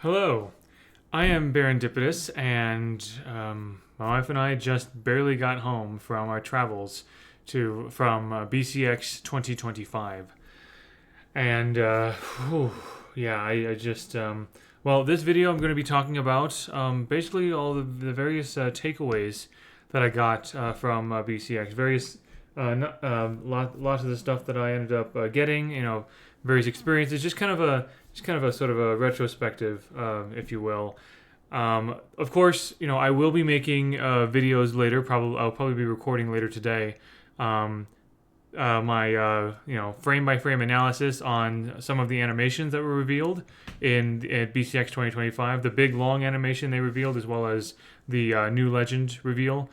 Hello, I am Serendipitous, and my wife and I just barely got home from our travels from BCX 2025, and yeah, I just well, this video I'm going to be talking about basically all the various takeaways that I got from BCX, various lots of the stuff that I ended up getting, various experiences, just kind of a sort of a retrospective, if you will. Of course, I will be making videos later. I'll probably be recording later today. My frame by frame analysis on some of the animations that were revealed at BCX 2025. The big long animation they revealed, as well as the new legend reveal.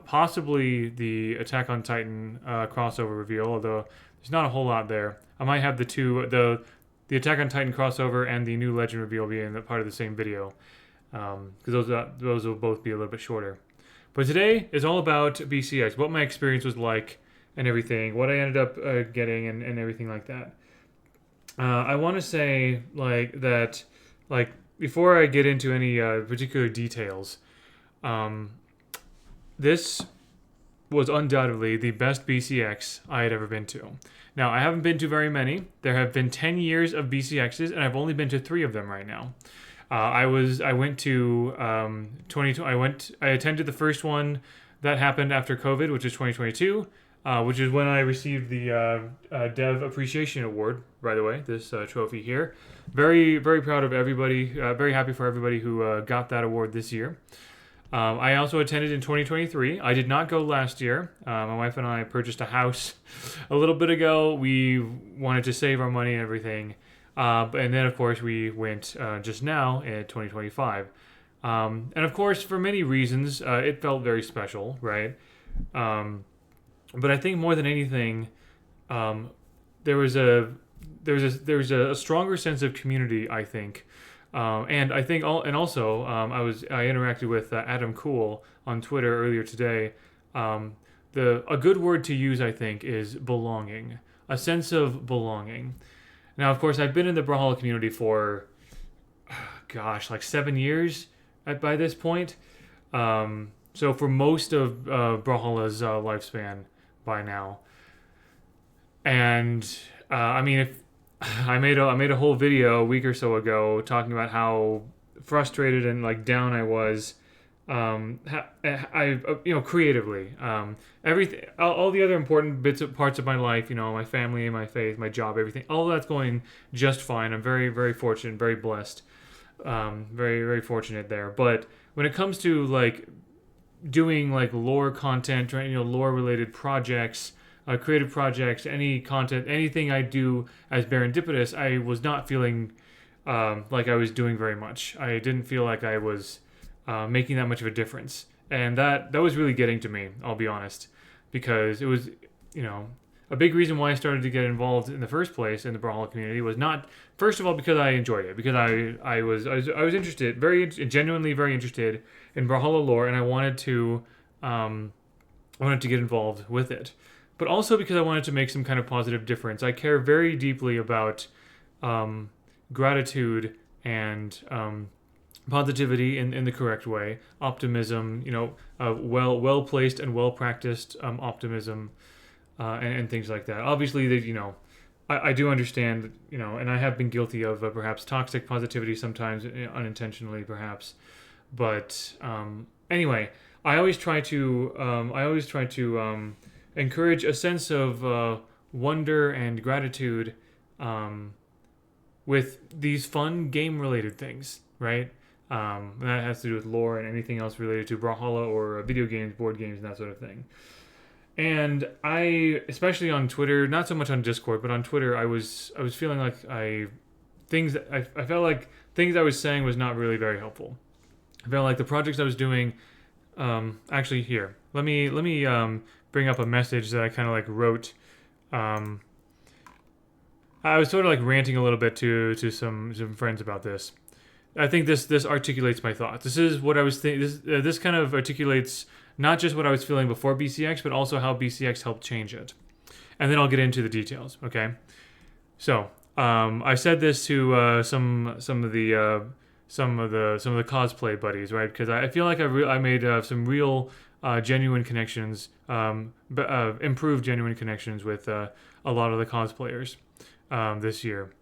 Possibly the Attack on Titan crossover reveal, although there's not a whole lot there. I might have the Attack on Titan crossover and the new legend reveal be in part of the same video, because those will both be a little bit shorter. But today is all about BCX, what my experience was like, and everything, what I ended up getting, and everything like that. I want to say that before I get into any particular details. This was undoubtedly the best BCX I had ever been to. Now, I haven't been to very many. There have been 10 years of BCXs, and I've only been to 3 of them right now. I went to 2020. I attended the first one that happened after COVID, which is 2022, which is when I received the Dev Appreciation Award. By the way, this trophy here. Very, very proud of everybody. Very happy for everybody who got that award this year. I also attended in 2023. I did not go last year. My wife and I purchased a house a little bit ago. We wanted to save our money and everything. And then, of course, we went just now in 2025. And, of course, for many reasons, it felt very special, right? But I think more than anything, there was a stronger sense of community, I think. And I think I interacted with Adam Cool on Twitter earlier today. A good word to use, I think, is belonging, a sense of belonging. Now, of course, I've been in the Brawlhalla community for, like 7 years by this point. So for most of Brawlhalla's lifespan by now, and if I made a whole video a week or so ago talking about how frustrated and down I was, creatively, everything, all the other important parts of my life, my family, my faith, my job, everything, all that's going just fine. I'm very, very fortunate, very blessed, very, very fortunate there. But when it comes to doing lore content, right, lore related projects, creative projects, any content, anything I do as Serendipitous, I was not feeling like I was doing very much. I didn't feel like I was making that much of a difference. And that was really getting to me, I'll be honest. Because it was, a big reason why I started to get involved in the first place in the Brawlhalla community was not, first of all, because I enjoyed it. Because I was interested, genuinely very interested in Brawlhalla lore, and I wanted to get involved with it. But also because I wanted to make some kind of positive difference. I care very deeply about gratitude and positivity in the correct way, optimism, well placed and well practiced optimism, and things like that. Obviously, I do understand, and I have been guilty of perhaps toxic positivity sometimes, unintentionally perhaps. But anyway, I always try to encourage a sense of wonder and gratitude with these fun game-related things, right? And that has to do with lore and anything else related to Brawlhalla or video games, board games, and that sort of thing. And I, especially on Twitter, not so much on Discord, but on Twitter, I was feeling like I felt like things I was saying was not really very helpful. I felt like the projects I was doing, actually here, let me bring up a message that I kind of wrote. I was sort of ranting a little bit to some friends about this. I think this articulates my thoughts. This is what I was thinking. This kind of articulates not just what I was feeling before BCX, but also how BCX helped change it. And then I'll get into the details. Okay. So I said this to some of the some of the cosplay buddies, right? Because I feel like I made some real genuine connections, improved genuine connections with a lot of the cosplayers this year.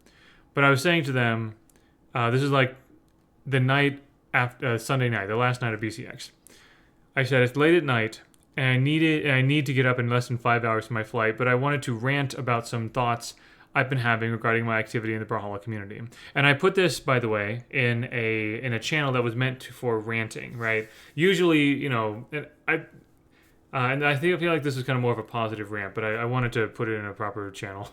But I was saying to them, this is like the night after Sunday night, the last night of BCX. I said it's late at night, and I need to get up in less than 5 hours for my flight. But I wanted to rant about some thoughts I've been having regarding my activity in the Brawlhalla community. And I put this, by the way, in a channel that was meant for ranting, right? Usually, you know, and I feel like this is kind of more of a positive rant, but I wanted to put it in a proper channel.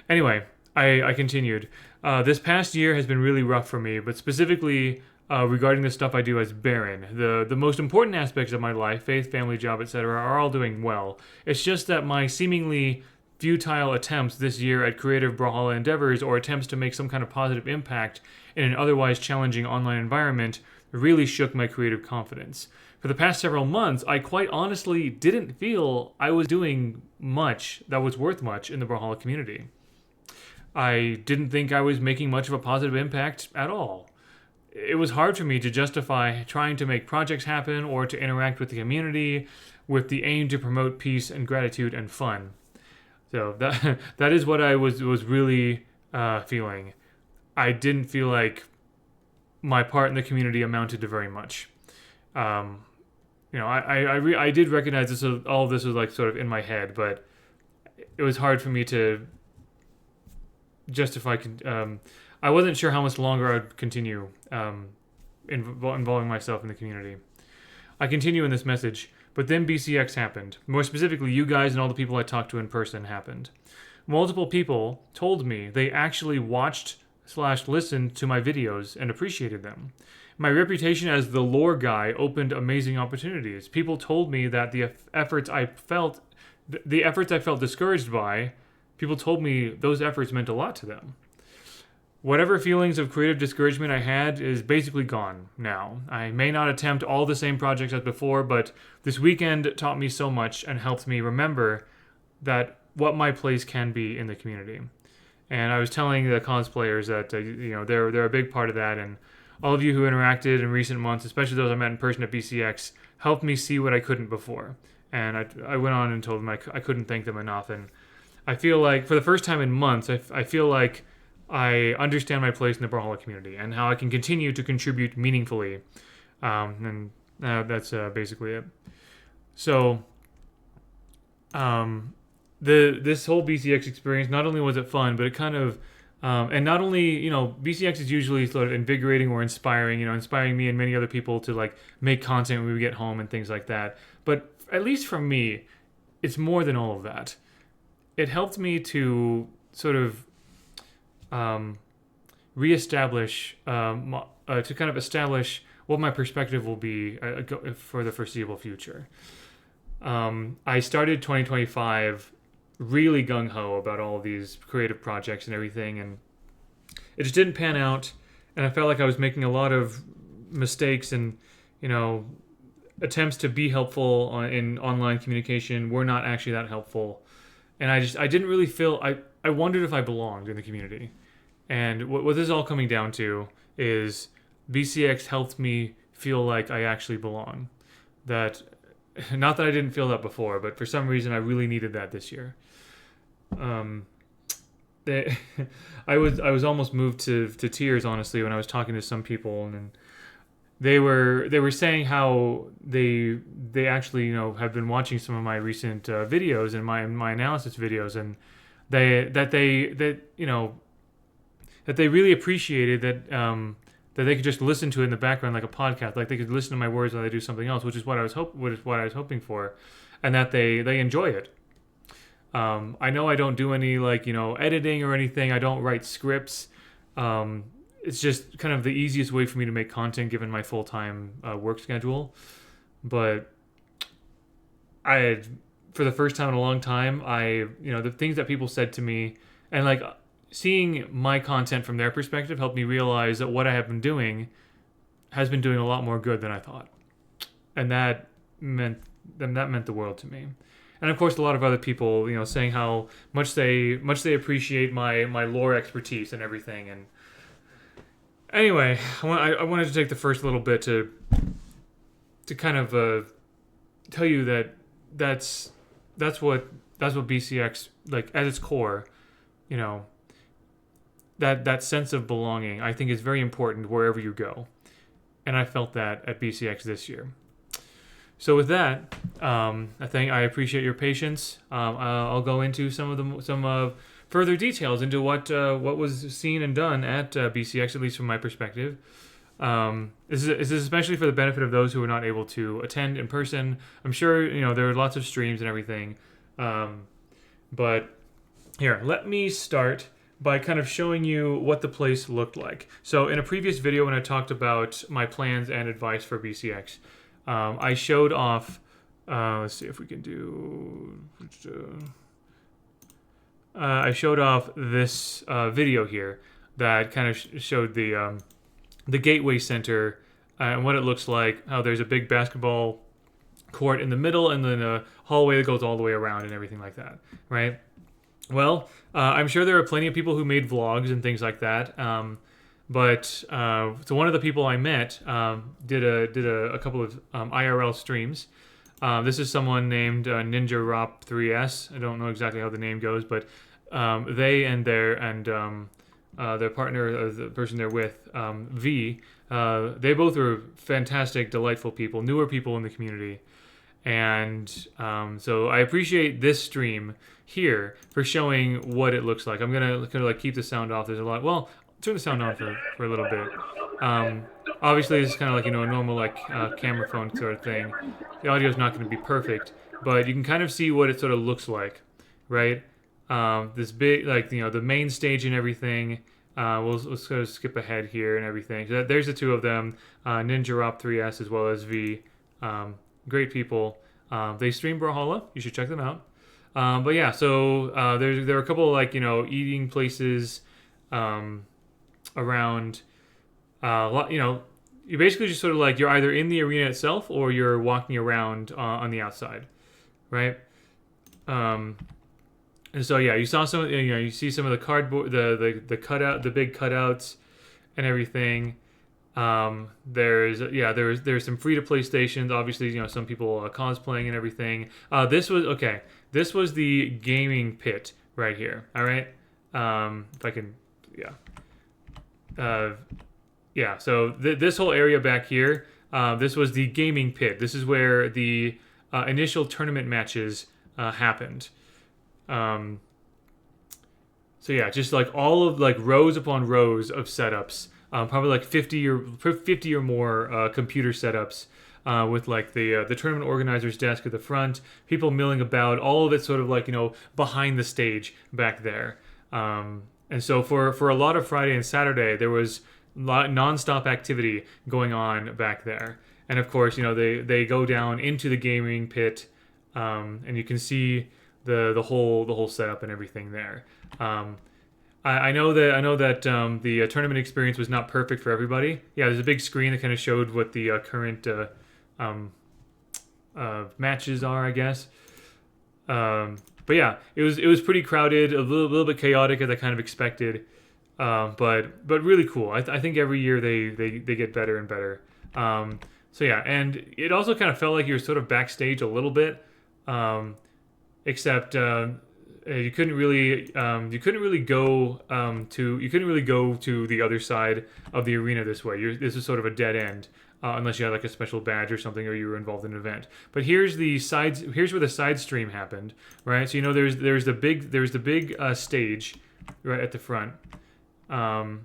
Anyway, I continued. This past year has been really rough for me, but specifically regarding the stuff I do as Baron. The most important aspects of my life, faith, family, job, etc., are all doing well. It's just that my seemingly futile attempts this year at creative Brawlhalla endeavors or attempts to make some kind of positive impact in an otherwise challenging online environment really shook my creative confidence. For the past several months, I quite honestly didn't feel I was doing much that was worth much in the Brawlhalla community. I didn't think I was making much of a positive impact at all. It was hard for me to justify trying to make projects happen or to interact with the community with the aim to promote peace and gratitude and fun. So that is what I was really feeling. I didn't feel like my part in the community amounted to very much. You know, I did recognize this. All of this was like sort of in my head, but it was hard for me to justify. I wasn't sure how much longer I'd continue involving myself in the community. I continue in this message. But then BCX happened. More specifically, you guys and all the people I talked to in person happened. Multiple people told me they actually watched/listened to my videos and appreciated them. My reputation as the lore guy opened amazing opportunities. People told me that the efforts I felt discouraged by, people told me those efforts meant a lot to them. Whatever feelings of creative discouragement I had is basically gone now. I may not attempt all the same projects as before, but this weekend taught me so much and helped me remember that what my place can be in the community. And I was telling the cosplayers that you know they're a big part of that, and all of you who interacted in recent months, especially those I met in person at BCX, helped me see what I couldn't before. And I went on and told them I couldn't thank them enough. And I feel like for the first time in months, I feel like I understand my place in the Brawlhalla community and how I can continue to contribute meaningfully. And that's basically it. So, this whole BCX experience, not only was it fun, but it kind of, and not only, you know, BCX is usually sort of invigorating or inspiring, you know, inspiring me and many other people to like make content when we get home and things like that. But at least for me, it's more than all of that. It helped me to sort of reestablish, to kind of establish what my perspective will be for the foreseeable future. I started 2025 really gung-ho about all of these creative projects and everything, and it just didn't pan out, and I felt like I was making a lot of mistakes, and, you know, attempts to be helpful in online communication were not actually that helpful, and I didn't really feel, I wondered if I belonged in the community. And what this is all coming down to is BCX helped me feel like I actually belong. That, not that I didn't feel that before, but for some reason I really needed that this year. I was almost moved to tears, honestly, when I was talking to some people, and they were saying how they actually, you know, have been watching some of my recent videos and my analysis videos, and that they really appreciated that they could just listen to it in the background like a podcast, like they could listen to my words while they do something else, which is what I was hoping for, and that they enjoy it. I know I don't do any like, you know, editing or anything. I don't write scripts. It's just kind of the easiest way for me to make content given my full-time work schedule. But for the first time in a long time, the things that people said to me, and like seeing my content from their perspective helped me realize that what I have been doing has been doing a lot more good than I thought. And that meant the world to me. And of course, a lot of other people, you know, saying how much they appreciate my lore expertise and everything. Anyway, I wanted to take the first little bit to kind of tell you that that's what BCX, like at its core, you know, that sense of belonging, I think, is very important wherever you go, and I felt that at BCX this year. So with that, I appreciate your patience. I'll go into some further details into what was seen and done at BCX, at least from my perspective. This is especially for the benefit of those who are not able to attend in person. I'm sure there are lots of streams and everything, but here, let me start by kind of showing you what the place looked like. So in a previous video when I talked about my plans and advice for BCX, I showed off, let's see if we can do, I showed off this video here that kind of showed the Gateway Center and what it looks like, how there's a big basketball court in the middle and then a hallway that goes all the way around and everything like that, right? Well, I'm sure there are plenty of people who made vlogs and things like that. So one of the people I met did a couple of IRL streams. This is someone named Ninja Rop 3S. I don't know exactly how the name goes, but they and their partner, the person they're with, V, they both were fantastic, delightful people, newer people in the community. And so I appreciate this stream here for showing what it looks like. I'm gonna kind of like keep the sound off. There's a lot. Well, turn the sound on for a little bit. Obviously, this is kind of like a normal like camera phone sort of thing. The audio is not going to be perfect, but you can kind of see what it sort of looks like, right? This big, like the main stage and everything. We'll sort of skip ahead here and everything. So there's the two of them, Ninja Rop 3S as well as V. Great people. They stream Brawlhalla. You should check them out. But yeah, so there are a couple of like eating places around. You basically just sort of like you're either in the arena itself or you're walking around on the outside, right? And so yeah, you saw some. You see some of the cardboard, the cutout, the big cutouts, and everything. There's some free to play stations. Obviously, some people cosplaying and everything. This was the gaming pit right here. All right. If I can, yeah. So this whole area back here, this was the gaming pit. This is where the initial tournament matches happened. So yeah, just like all of like rows upon rows of setups. Probably like 50 or more computer setups with like the tournament organizer's desk at the front, people milling about, all of it sort of like behind the stage back there. And so for a lot of Friday and Saturday, there was nonstop activity going on back there. And of course, they go down into the gaming pit, and you can see the whole setup and everything there. I know that the tournament experience was not perfect for everybody. Yeah, there's a big screen that kind of showed what the current matches are, I guess. But yeah, it was pretty crowded, a little bit chaotic as I kind of expected, but really cool. I think every year they get better and better. So yeah, and it also kind of felt like you were sort of backstage a little bit, except. You couldn't really go to the other side of the arena this way. This is sort of a dead end unless you had like a special badge or something, or you were involved in an event. But here's where the side stream happened, right? So there's the big stage right at the front, and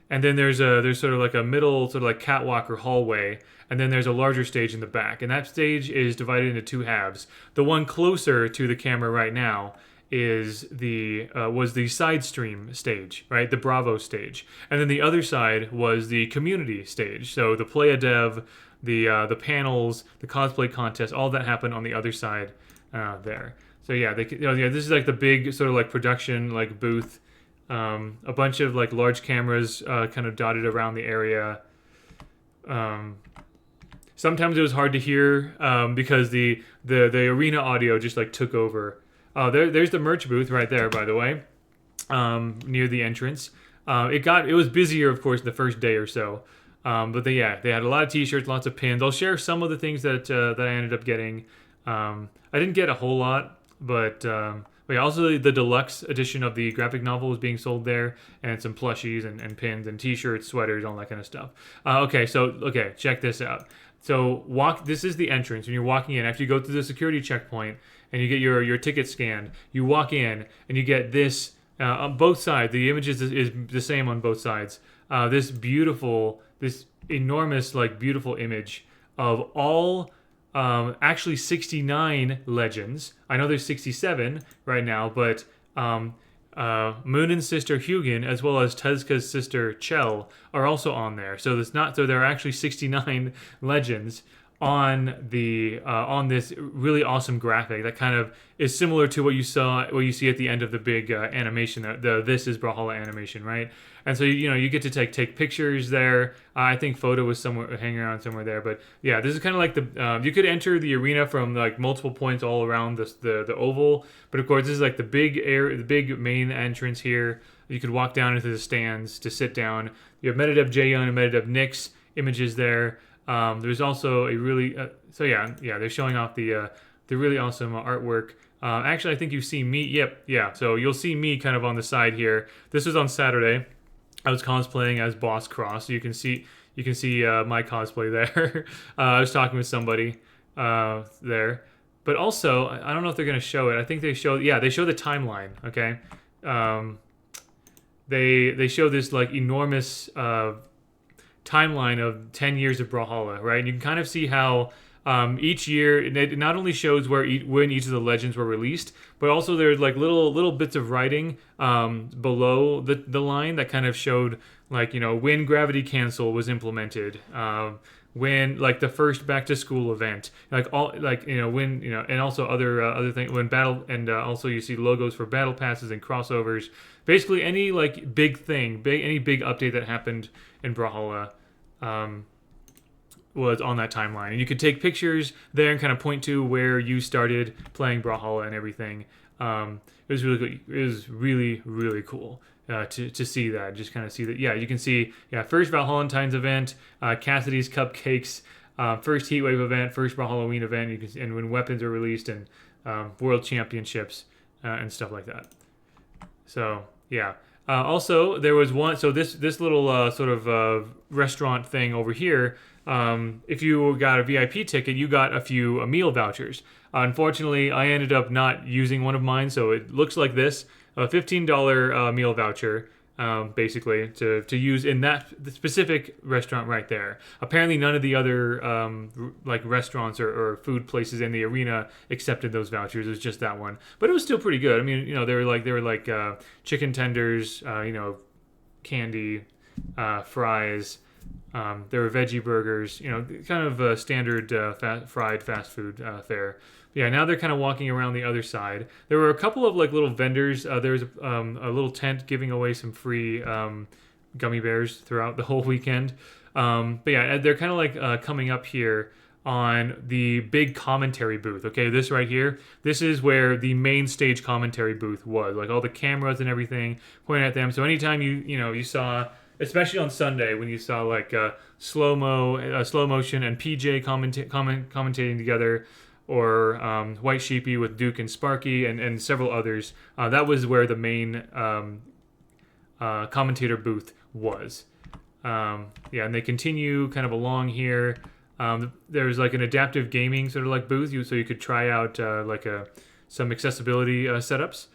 then there's sort of like a middle sort of like catwalk or hallway. And then there's a larger stage in the back, and that stage is divided into two halves. The one closer to the camera right now was the side stream stage, right? The Bravo stage. And then the other side was the community stage. So the play a dev, the panels, the cosplay contest, all that happened on the other side there. So yeah, this is like the big sort of like production like booth. A bunch of like large cameras kind of dotted around the area. Sometimes it was hard to hear because the arena audio just like took over. There's the merch booth right there, by the way, near the entrance. It was busier, of course, the first day or so. But they had a lot of T-shirts, lots of pins. I'll share some of the things that I ended up getting. I didn't get a whole lot, but yeah, also the deluxe edition of the graphic novel is being sold there, and some plushies and pins and T-shirts, sweaters, all that kind of stuff. Okay, check this out. So This is the entrance when you're walking in. After you go through the security checkpoint and you get your ticket scanned, you walk in and you get this on both sides. The image is the same on both sides. This enormous, like, beautiful image of all actually 69 legends. I know there's 67 right now, but Moonen's sister Hugin, as well as Tezca's sister Chell, are also on there. So there are actually 69 legends on this really awesome graphic that kind of is similar to what you see at the end of the big animation, the This is Brawlhalla animation, right? And so you get to take pictures there. I think Photo was somewhere hanging around somewhere there, but yeah, this is kind of like you could enter the arena from like multiple points all around the oval, but of course this is like the big main entrance here. You could walk down into the stands to sit down. You have Metadev Jaeyoung and Metadev Nyx images there. There's also a really they're showing off the really awesome artwork. Actually, I think you see me. Yep, yeah. So you'll see me kind of on the side here. This was on Saturday. I was cosplaying as Boss Cross. So you can see my cosplay there. I was talking with somebody there, but also I don't know if they're gonna show it. I think they show the timeline. Okay, they show this like enormous timeline of 10 years of Brawlhalla, right? And you can kind of see how each year it not only shows when each of the legends were released, but also there's like little bits of writing below the line that kind of showed like when Gravity Cancel was implemented, when like the first back to school event, like all like when and also other things when battle, and also you see logos for battle passes and crossovers. Basically any like any big update that happened in Brawlhalla was on that timeline, and you could take pictures there and kind of point to where you started playing Brawlhalla and everything. It was really good. It was really, really cool to see that. Just kind of see that. Yeah, you can see first Valentine's event, Cassidy's Cupcakes, first Heatwave event, first Halloween event. You can and when weapons are released, and World Championships and stuff like that. So yeah. Also, there was one. So this little sort of restaurant thing over here. If you got a VIP ticket, you got a few meal vouchers. Unfortunately, I ended up not using one of mine, so it looks like this: a $15 meal voucher, basically to use in that specific restaurant right there. Apparently, none of the other like restaurants or food places in the arena accepted those vouchers. It was just that one, but it was still pretty good. I mean, they were like chicken tenders, candy, fries. There were veggie burgers, kind of a standard fried fast food fare. Yeah, now they're kind of walking around the other side. There were a couple of like little vendors. There was a little tent giving away some free gummy bears throughout the whole weekend. But yeah, they're kind of like coming up here on the big commentary booth. Okay, this right here, this is where the main stage commentary booth was. Like all the cameras and everything pointing at them. So anytime you saw, especially on Sunday when you saw like slow motion and PJ commentating together, or White Sheepy with Duke and Sparky and several others, that was where the main commentator booth was. And they continue kind of along here. There's like an adaptive gaming sort of like booth, so you could try out some accessibility setups,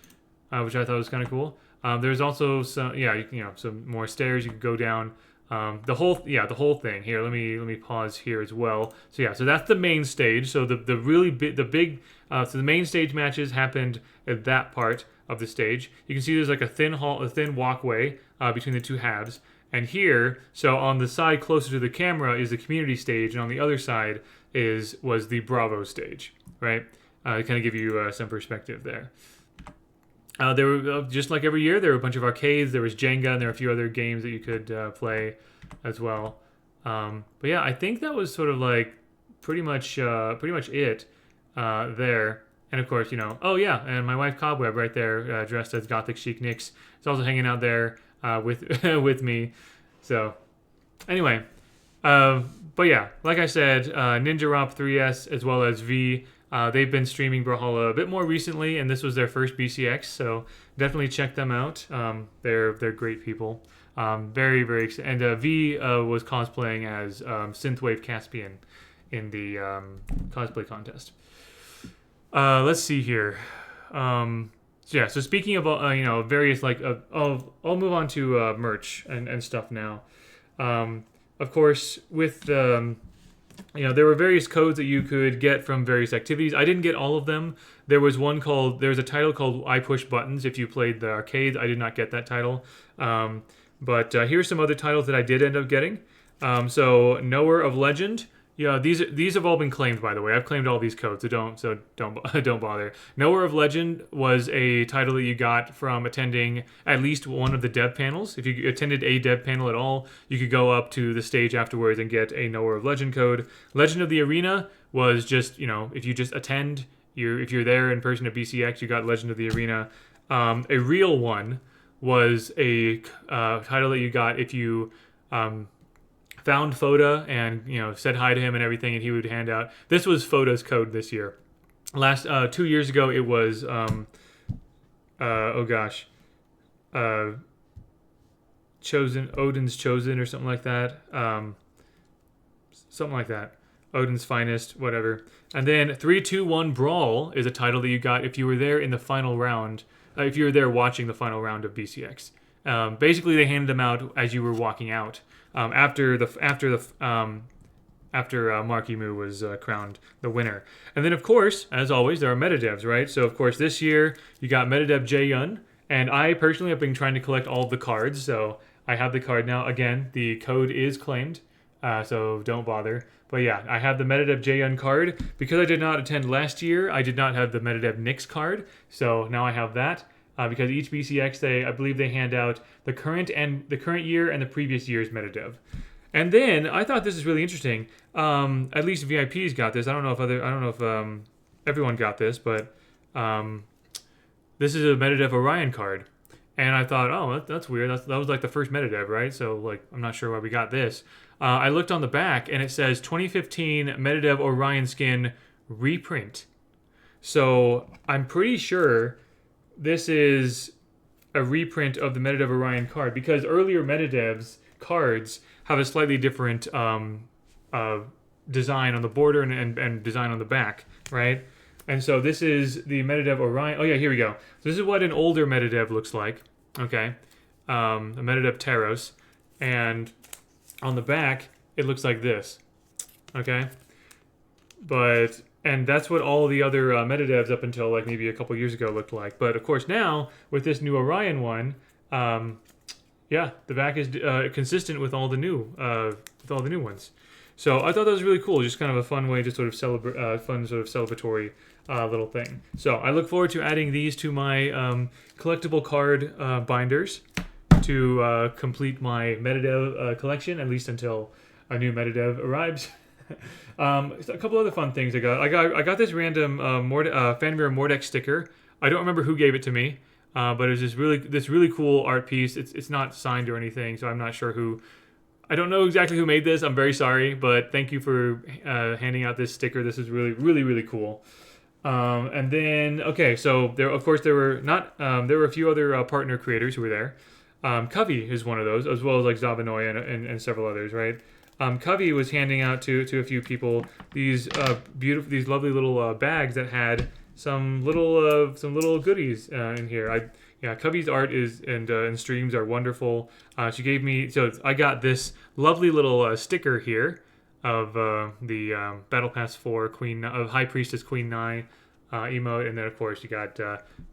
which I thought was kind of cool. There's also some more stairs you could go down. The whole thing here. Let me pause here as well. So that's the main stage. So the main stage matches happened at that part of the stage. You can see there's like a thin walkway between the two halves. And here, so on the side closer to the camera is the community stage, and on the other side was the Bravo stage, right? To kind of give you some perspective there. There were, just like every year, there were a bunch of arcades. There was Jenga, and there were a few other games that you could play as well. But yeah, I think that was sort of like pretty much it there. And of course, and my wife Cobweb right there, dressed as Gothic Chic Nyx, is also hanging out there. with with me. So anyway, but yeah, like I said, Ninja Romp 3S as well as V. They've been streaming Brawlhalla a bit more recently, and this was their first BCX, so definitely check them out. They're great people. Very very and V was cosplaying as Synthwave Caspian in the cosplay contest. Let's see here. So yeah, so speaking of various I'll move on to merch and stuff now. Of course, with there were various codes that you could get from various activities. I didn't get all of them. There was a title called I Push Buttons if you played the arcades. I did not get that title. But here's some other titles that I did end up getting. So Knower of Legend. Yeah, these have all been claimed, by the way. I've claimed all these codes, so don't bother. Knower of Legend was a title that you got from attending at least one of the dev panels. If you attended a dev panel at all, you could go up to the stage afterwards and get a Knower of Legend code. Legend of the Arena was just, if you just attend, if you're there in person at BCX, you got Legend of the Arena. A real one was a title that you got if you found Foda and said hi to him and everything, and he would hand out. This was Foda's code this year. Last 2 years ago, it was Odin's Chosen or something like that. Odin's Finest, whatever. And then 3-2-1 Brawl is a title that you got if you were there in the final round. If you were there watching the final round of BCX. Basically, they handed them out as you were walking out. After Marky Moo was crowned the winner. And then, of course, as always, there are metadevs, right? So, of course, this year you got Metadev Jae-yun, and I personally have been trying to collect all of the cards, so I have the card now. Again, the code is claimed, so don't bother. But yeah, I have the Metadev Jae-yun card. Because I did not attend last year, I did not have the Metadev Nyx card, so now I have that. Because each BCX, I believe they hand out the current year and the previous year's metadev. And then I thought this is really interesting. At least VIPs got this. I don't know if everyone got this, but this is a metadev Orion card. And I thought, oh, that's weird. That was like the first metadev, right? So I'm not sure why we got this. I looked on the back and it says 2015 metadev Orion skin reprint. So I'm pretty sure this is a reprint of the Metadev Orion card because earlier Metadev's cards have a slightly different design on the border and design on the back, right? And so this is the Metadev Orion. Oh yeah, here we go. So this is what an older Metadev looks like. Okay, a Metadev Taros, and on the back it looks like this. Okay, and that's what all the other metadevs up until maybe a couple years ago looked like. But of course now, with this new Orion one, the back is consistent with all the new ones. So I thought that was really cool. Just kind of a fun way to sort of celebrate, celebratory little thing. So I look forward to adding these to my collectible card binders to complete my metadev collection, at least until a new metadev arrives. A couple other fun things I got this random Fanmir Mordex sticker. I don't remember who gave it to me, but it was this really cool art piece. It's not signed or anything, so I'm not sure who. I don't know exactly who made this. I'm very sorry, but thank you for handing out this sticker. This is really, really, really cool. And then so there were a few other partner creators who were there. Covey is one of those, as well as Zavanoy and several others, right? Covey was handing out to a few people these lovely little bags that had some little goodies in here. Covey's art and streams are wonderful. She gave me, so I got this lovely little sticker here of the Battle Pass 4 Queen of High Priestess Queen Nai emote, and then of course you got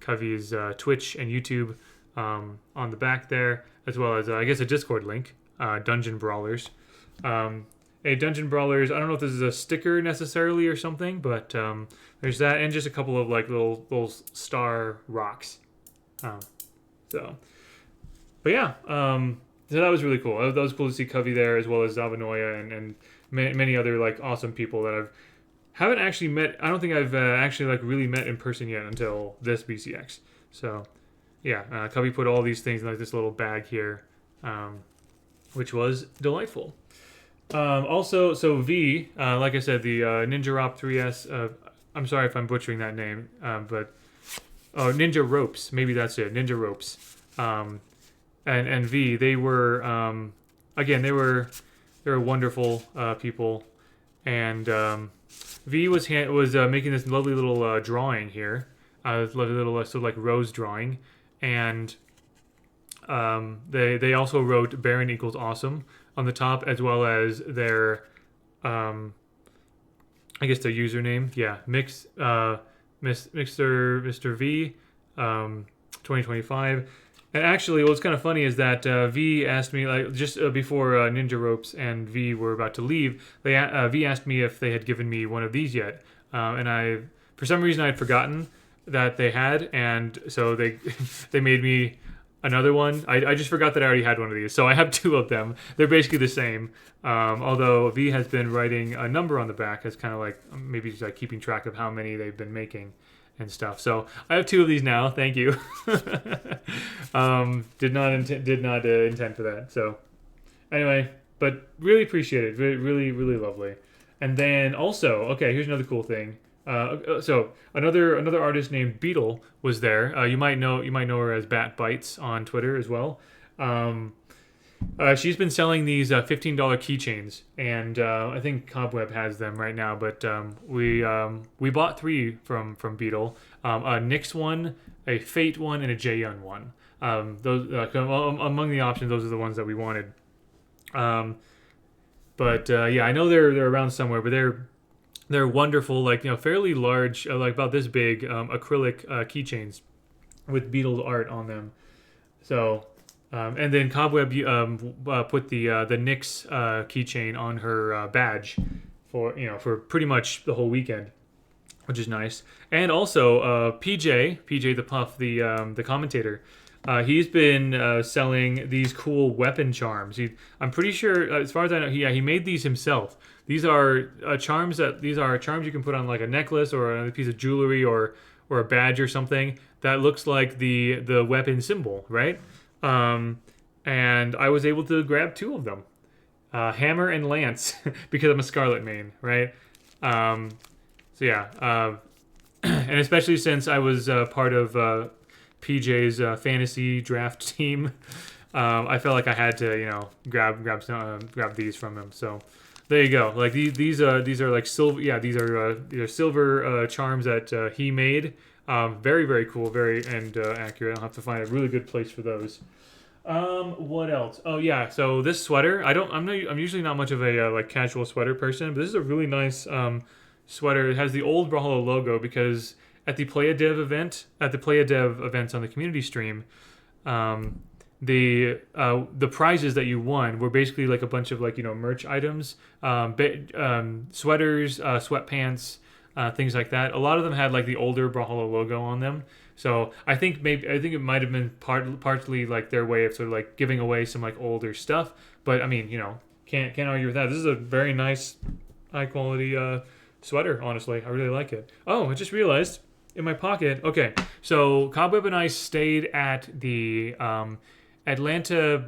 Covey's Twitch and YouTube on the back there, as well as I guess a Discord link, Dungeon Brawlers. A Dungeon Brawlers, I don't know if this is a sticker necessarily or something, but there's that, and just a couple of little star rocks. So that was really cool. That was cool to see Covey there, as well as Zavanoya and many other awesome people that haven't actually met. I don't think I've actually really met in person yet until this BCX. So yeah, Cubby put all these things in like this little bag here, which was delightful. Also, so V, like I said, the Ninja Rop 3S. I'm sorry if I'm butchering that name, but oh, Ninja Ropes, maybe that's it. Ninja Ropes, and V, they were again they were wonderful people, and V was making this lovely little drawing here, this lovely little sort of like rose drawing, and they also wrote Baron equals awesome on the top, as well as their I guess their username. Yeah, Mr. V 2025. And actually, what's kind of funny is that V asked me, like, just before Ninja Ropes and V were about to leave, V asked me if they had given me one of these yet, and for some reason, I had forgotten that they had, and so they they made me another one. I just forgot that I already had one of these, so I have two of them. They're basically the same, although V has been writing a number on the back as kind of like maybe just like keeping track of how many they've been making and stuff. So I have two of these now. Thank you. Did not intend for that. So anyway, but really appreciate it. Really, really lovely. And then also, okay, here's another cool thing. So another artist named Beetle was there. You might know her as Bat Bites on Twitter as well. She's been selling these $15 keychains, and I think Cobweb has them right now. But we bought three from Beetle: a Nyx one, a Fate one, and a Jaehyun one. Those among the options, those are the ones that we wanted. But yeah, I know they're around somewhere, but they're wonderful, like, fairly large, like about this big, acrylic keychains with Beetle's art on them. So, and then Cobweb put the Nyx keychain on her badge for pretty much the whole weekend, which is nice. And also PJ the Puff, the commentator. He's been selling these cool weapon charms. I'm pretty sure, as far as I know, he made these himself. These are charms you can put on like a necklace or another piece of jewelry or a badge or something that looks like the weapon symbol, right? And I was able to grab two of them, Hammer and Lance, because I'm a Scarlet main, right? So yeah, and especially since I was part of PJ's fantasy draft team, I felt like I had to grab these from him. So there you go. Like these are like silver. Yeah, these are silver charms that he made. Very, very cool, very accurate. I'll have to find a really good place for those. What else? Oh yeah, so this sweater. I'm usually not much of a like casual sweater person, but this is a really nice sweater. It has the old Brawlhalla logo because at the Playa Dev events on the community stream, the prizes that you won were basically like a bunch of merch items, sweaters, sweatpants, things like that. A lot of them had like the older Brawlhalla logo on them. So I think it might have been partly like their way of sort of like giving away some like older stuff. But I mean, can't argue with that. This is a very nice, high quality sweater. Honestly, I really like it. Oh, I just realized in my pocket. Okay, so Cobweb and I stayed at the Atlanta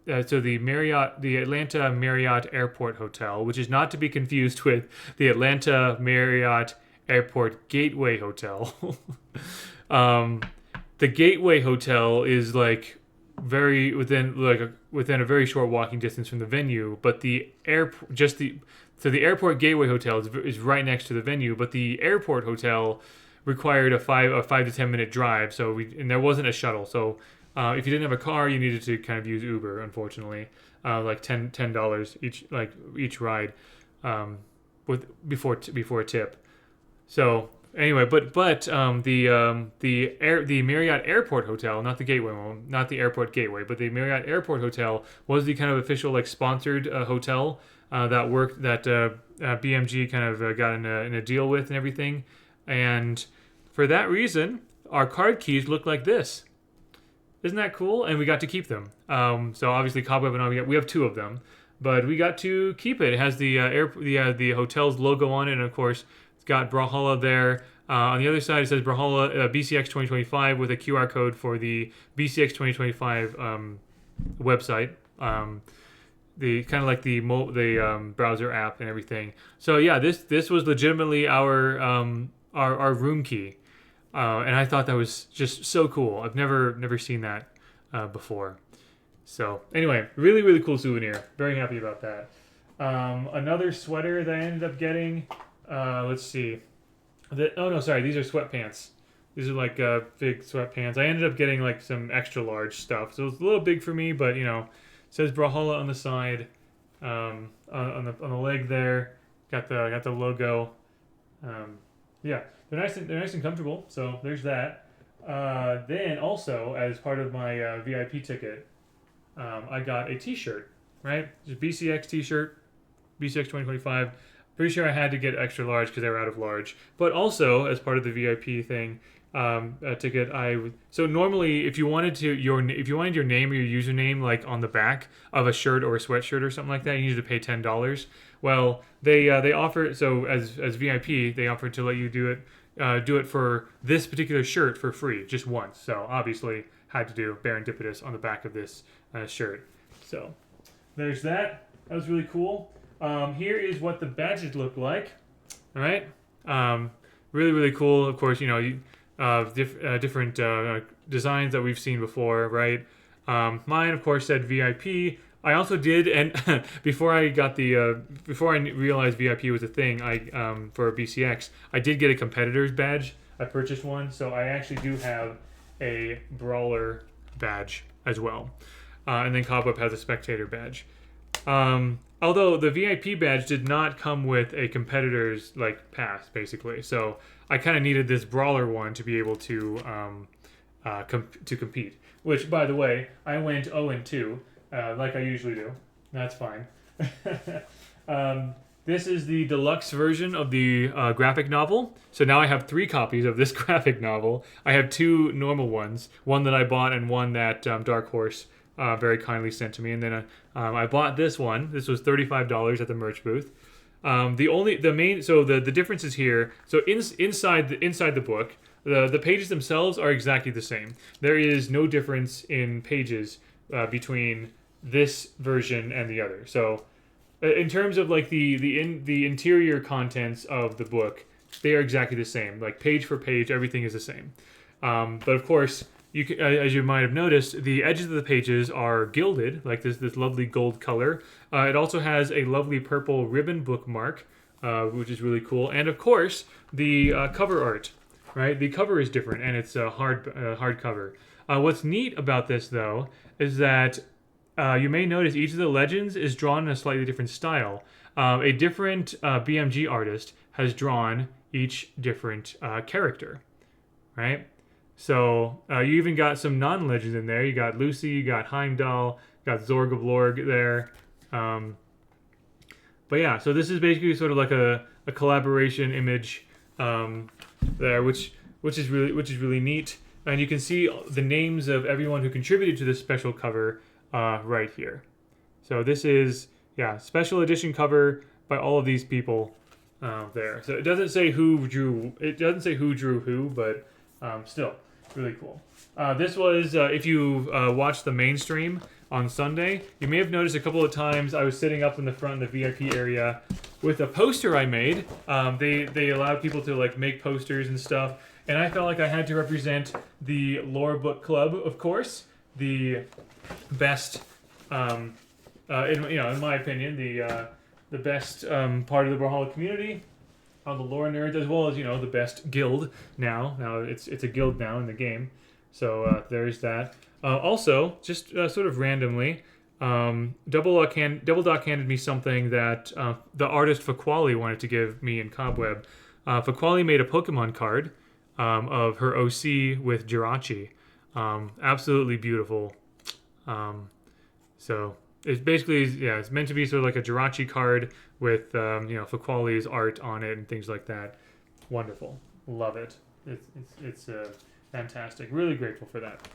Marriott Airport Hotel, which is not to be confused with the Atlanta Marriott Airport Gateway Hotel. The Gateway Hotel is like within a very short walking distance from the venue, but the Airport Gateway Hotel is right next to the venue, but the airport hotel required a 5 to 10 minute drive, and there wasn't a shuttle. So if you didn't have a car, you needed to kind of use Uber, unfortunately, like $10 each ride, before a tip. So anyway, but the Marriott Airport Hotel, not the Gateway one, not the Airport Gateway, but the Marriott Airport Hotel was the kind of official like sponsored hotel that BMG kind of got in a deal with and everything, and for that reason, our card keys look like this. Isn't that cool? And we got to keep them. So obviously, Cobweb and I, we have two of them, but we got to keep it. It has the hotel's logo on it, and of course, it's got Brawlhalla there. On the other side, it says Brawlhalla BCX 2025 with a QR code for the BCX 2025 website. The kind of like the browser app and everything. So yeah, this was legitimately our room key, and I thought that was just so cool. I've never seen that before. So anyway, really really cool souvenir. Very happy about that. Another sweater that I ended up getting. Let's see. Oh no, sorry, these are sweatpants. These are like big sweatpants. I ended up getting like some extra large stuff, so it's a little big for me, but you know. It says Brawlhalla on the side, on the leg there. Got the logo. Yeah, they're nice and comfortable. So there's that. Then also as part of my VIP ticket, I got a T-shirt. Right, just BCX T-shirt, BCX 2025. Pretty sure I had to get extra large because they were out of large. But also as part of the VIP thing. Ticket. So normally if you wanted your name or your username like on the back of a shirt or a sweatshirt or something like that, you needed to pay $10. Well, they offer, so as VIP they offered to let you do it for this particular shirt for free just once. So obviously had to do Barendipitous on the back of this shirt. So there's that. That was really cool. Here is what the badges look like. All right. Really really cool. Of course, you know. Different designs that we've seen before, right? Mine, of course, said VIP. I also did, and before I realized VIP was a thing, for BCX, I did get a competitor's badge. I purchased one, so I actually do have a brawler badge as well. And then Cobweb has a spectator badge. Although the VIP badge did not come with a competitor's like pass, basically. So I kind of needed this brawler one to be able to compete. Which, by the way, I went 0-2, like I usually do. That's fine. This is the deluxe version of the graphic novel. So now I have 3 copies of this graphic novel. I have 2 normal ones, one that I bought and one that Dark Horse very kindly sent to me, and then I bought this one. This was $35 at the merch booth. The differences here. So inside the book, the pages themselves are exactly the same. There is no difference in pages between this version and the other. So in terms of like the interior contents of the book, they are exactly the same. Like page for page, everything is the same. But of course, as you might have noticed, the edges of the pages are gilded, like this lovely gold color. It also has a lovely purple ribbon bookmark, which is really cool. And of course, the cover art, right? The cover is different, and it's a hard cover. What's neat about this, though, is that you may notice each of the legends is drawn in a slightly different style. A different BMG artist has drawn each different character, right? So you even got some non-legends in there. You got Lucy, you got Heimdall, you got Zorgablorg there. But yeah, so this is basically sort of like a collaboration image there, which is really neat. And you can see the names of everyone who contributed to this special cover right here. So this is special edition cover by all of these people there. So it doesn't say who drew. It doesn't say who drew who, but still. Really cool. This was, if you watched the main stream on Sunday, you may have noticed a couple of times I was sitting up in the front of the VIP area with a poster I made. They allowed people to like make posters and stuff, and I felt like I had to represent the Lore Book Club, of course, the best, in my opinion, the best part of the Brawlhalla community. On the lore nerds, as well as the best guild now. Now it's a guild now in the game, so there's that. Also, just sort of randomly, Double Duck handed me something that the artist Faquali wanted to give me in Cobweb. Faquali made a Pokemon card of her OC with Jirachi. Absolutely beautiful. So it's basically it's meant to be sort of like a Jirachi card with Faquali's art on it and things like that. Wonderful, love it. It's fantastic. Really grateful for that.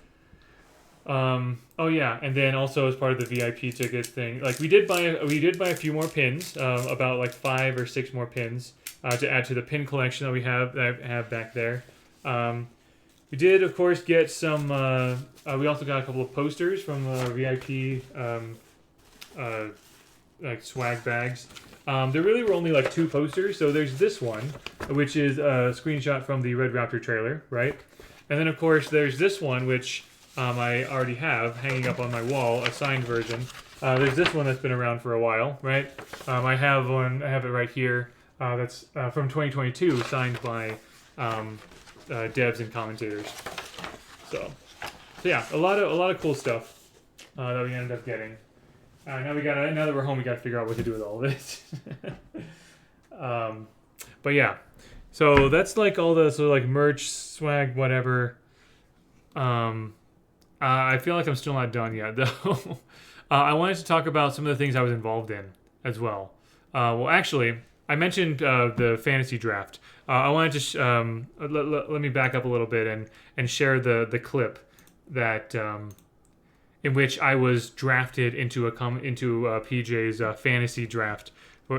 Oh yeah, and then also as part of the VIP tickets thing, like we did buy a few more pins, about like 5 or 6 more pins to add to the pin collection that I have back there. Um, we did of course get some. We also got a couple of posters from VIP uh, like swag bags. There really were only like 2 posters. So there's this one, which is a screenshot from the Red Raptor trailer, right? And then of course there's this one, which I already have hanging up on my wall, a signed version. There's this one that's been around for a while, right? I have one. I have it right here. That's from 2022, signed by devs and commentators. So yeah, a lot of cool stuff that we ended up getting. Now that we're home, we got to figure out what to do with all of this. But yeah, so that's like all the sort of like merch, swag, whatever. I feel like I'm still not done yet, though. I wanted to talk about some of the things I was involved in as well. Well, actually, I mentioned the fantasy draft. I wanted to let me back up a little bit and share the clip that in which I was drafted into PJ's fantasy draft.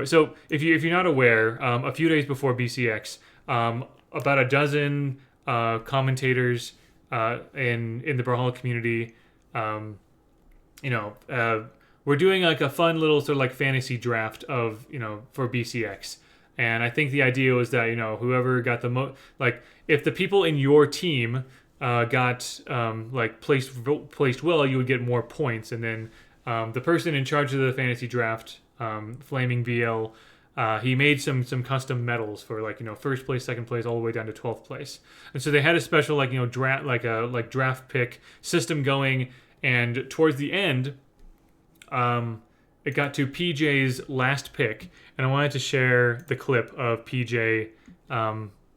So if you're not aware, a few days before BCX, about a dozen commentators in the Brawlhalla community, we're doing like a fun little sort of like fantasy draft of for BCX. And I think the idea was that whoever got the most, like if the people in your team got like placed well, you would get more points, and then the person in charge of the fantasy draft, Flaming VL, he made some custom medals for like first place, second place, all the way down to 12th place. And so they had a special draft pick system going, and towards the end, it got to PJ's last pick, and I wanted to share the clip of PJ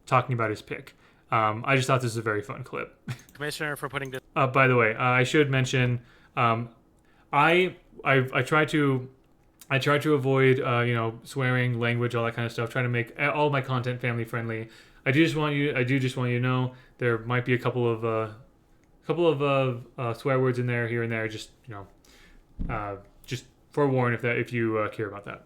talking about his pick. I just thought this was a very fun clip. Commissioner, for putting this. By the way, I should mention, I try to avoid swearing, language, all that kind of stuff. Trying to make all my content family friendly. I do just want you to know there might be a couple of swear words in there here and there. Just just forewarn if you care about that.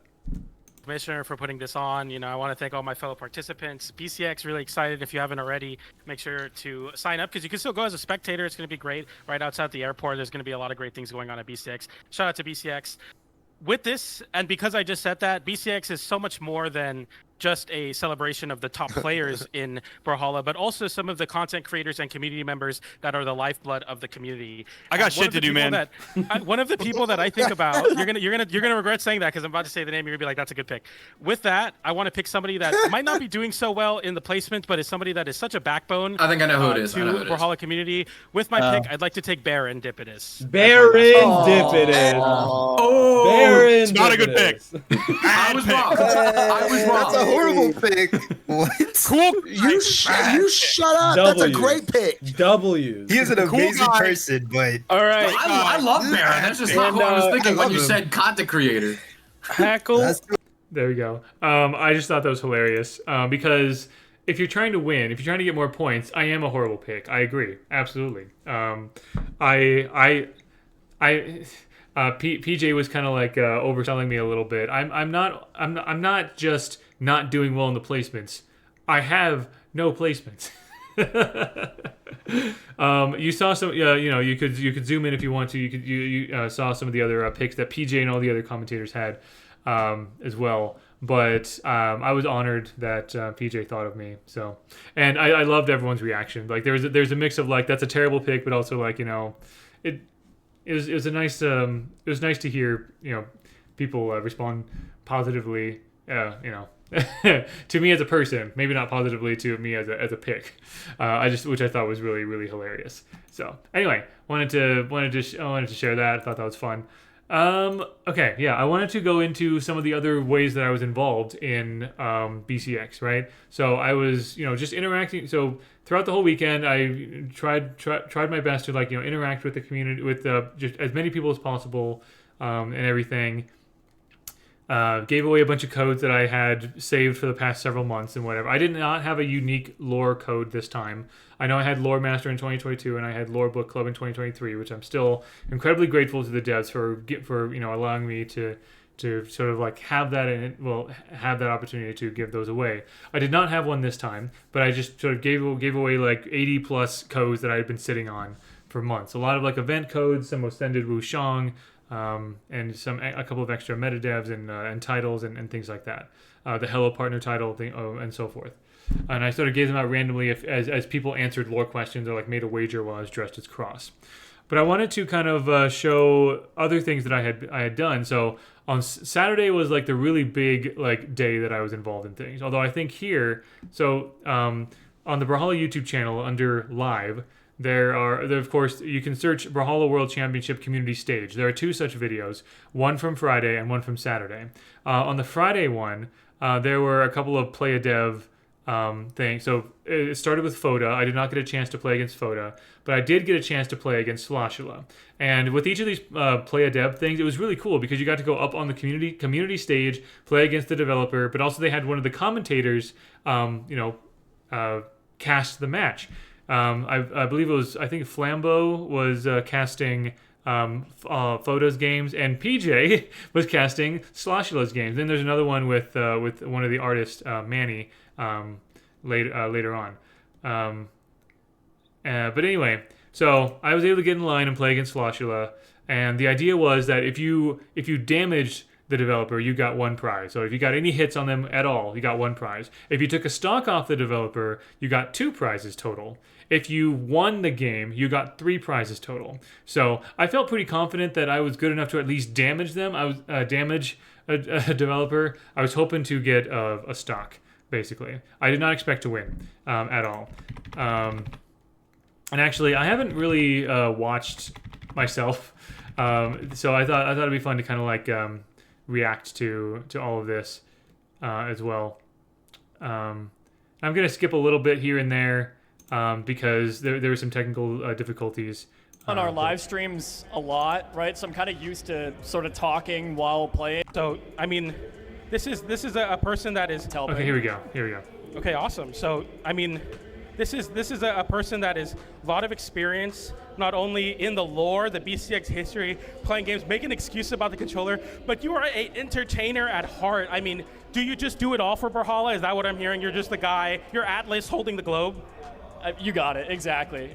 Commissioner, for putting this on. I want to thank all my fellow participants. BCX, really excited. If you haven't already, make sure to sign up, because you can still go as a spectator. It's going to be great. Right outside the airport, there's going to be a lot of great things going on at BCX. Shout out to BCX. With this, and because I just said that, BCX is so much more than just a celebration of the top players in Brawlhalla, but also some of the content creators and community members that are the lifeblood of the community. I got shit to do, man. One of the people that I think about, you're gonna regret saying that, because I'm about to say the name. You're gonna be like, that's a good pick. With that, I want to pick somebody that might not be doing so well in the placement, but is somebody that is such a backbone. I think I know who it is. To Brawlhalla community. With my pick, I'd like to take Baron Dipidus. Baron Dipidus. Oh, Baron it's not a good pick. I was wrong. I was wrong. That's a horrible pick. What? Cool. You shut up. That's a great pick. W's. He is an amazing person, but all right. I love Baron. That's just not what I was thinking when you said content creator. Hackle. There we go. I just thought that was hilarious because if you're trying to win, if you're trying to get more points, I am a horrible pick. I agree, absolutely. PJ was kind of like overselling me a little bit. I'm not just not doing well in the placements. I have no placements. You saw some. You could zoom in if you want to. You saw some of the other picks that PJ and all the other commentators had as well. But I was honored that PJ thought of me. So, and I loved everyone's reaction. Like there's a mix of like that's a terrible pick, but also like it was a nice it was nice to hear people respond positively to me as a person, maybe not positively to me as a pick. Which I thought was really, really hilarious. So anyway, wanted to share that. I thought that was fun. Okay, yeah, I wanted to go into some of the other ways that I was involved in BCX, right? So I was, just interacting. So throughout the whole weekend, I tried my best to interact with the community, with just as many people as possible, and everything. Gave away a bunch of codes that I had saved for the past several months and whatever. I did not have a unique lore code this time. I know I had Lore Master in 2022 and I had Lore Book Club in 2023, which I'm still incredibly grateful to the devs for allowing me to sort of like have that have that opportunity to give those away. I did not have one this time, but I just sort of gave away like 80 plus codes that I had been sitting on for months. A lot of like event codes, some Ascended Wushang, and a couple of extra meta devs and titles and things like that. The Hello Partner title thing, and so forth. And I sort of gave them out randomly as people answered lore questions or like made a wager while I was dressed as Cross. But I wanted to kind of show other things that I had done. So on Saturday was like the really big like day that I was involved in things. Although I think here, so on the Brawlhalla YouTube channel under Live, there of course, you can search Brawlhalla World Championship Community Stage. There are 2 such videos, one from Friday and one from Saturday. On the Friday one, there were a couple of play a dev thing. So it started with Foda. I did not get a chance to play against Foda, but I did get a chance to play against Sloshula. And with each of these play a dev things, it was really cool because you got to go up on the community stage, play against the developer, but also they had one of the commentators, cast the match. I believe it was, I think Flambeau was casting Foda's games, and PJ was casting Sloshula's games. Then there's another one with one of the artists, Manny, later on. But anyway, so I was able to get in line and play against Sloshula, and the idea was that if you damaged the developer, you got 1 prize. So if you got any hits on them at all, you got 1 prize. If you took a stock off the developer, you got 2 prizes total. If you won the game, you got 3 prizes total. So I felt pretty confident that I was good enough to at least damage them. I was damage a developer. I was hoping to get a stock, basically. I did not expect to win at all. And actually, I haven't really watched myself, so I thought it'd be fun to kind of like react to all of this as well. I'm gonna skip a little bit here and there because there were some technical difficulties. On our live streams a lot, right? So I'm kind of used to sort of talking while playing. So, I mean, this is a person that is... Okay, here we go. Okay, awesome. So, I mean, this is a person that is a lot of experience, not only in the lore, the BCX history, playing games, make an excuse about the controller, but you are an entertainer at heart. I mean, do you just do it all for Brawlhalla? Is that what I'm hearing? You're just the guy, you're Atlas holding the globe? You got it, exactly.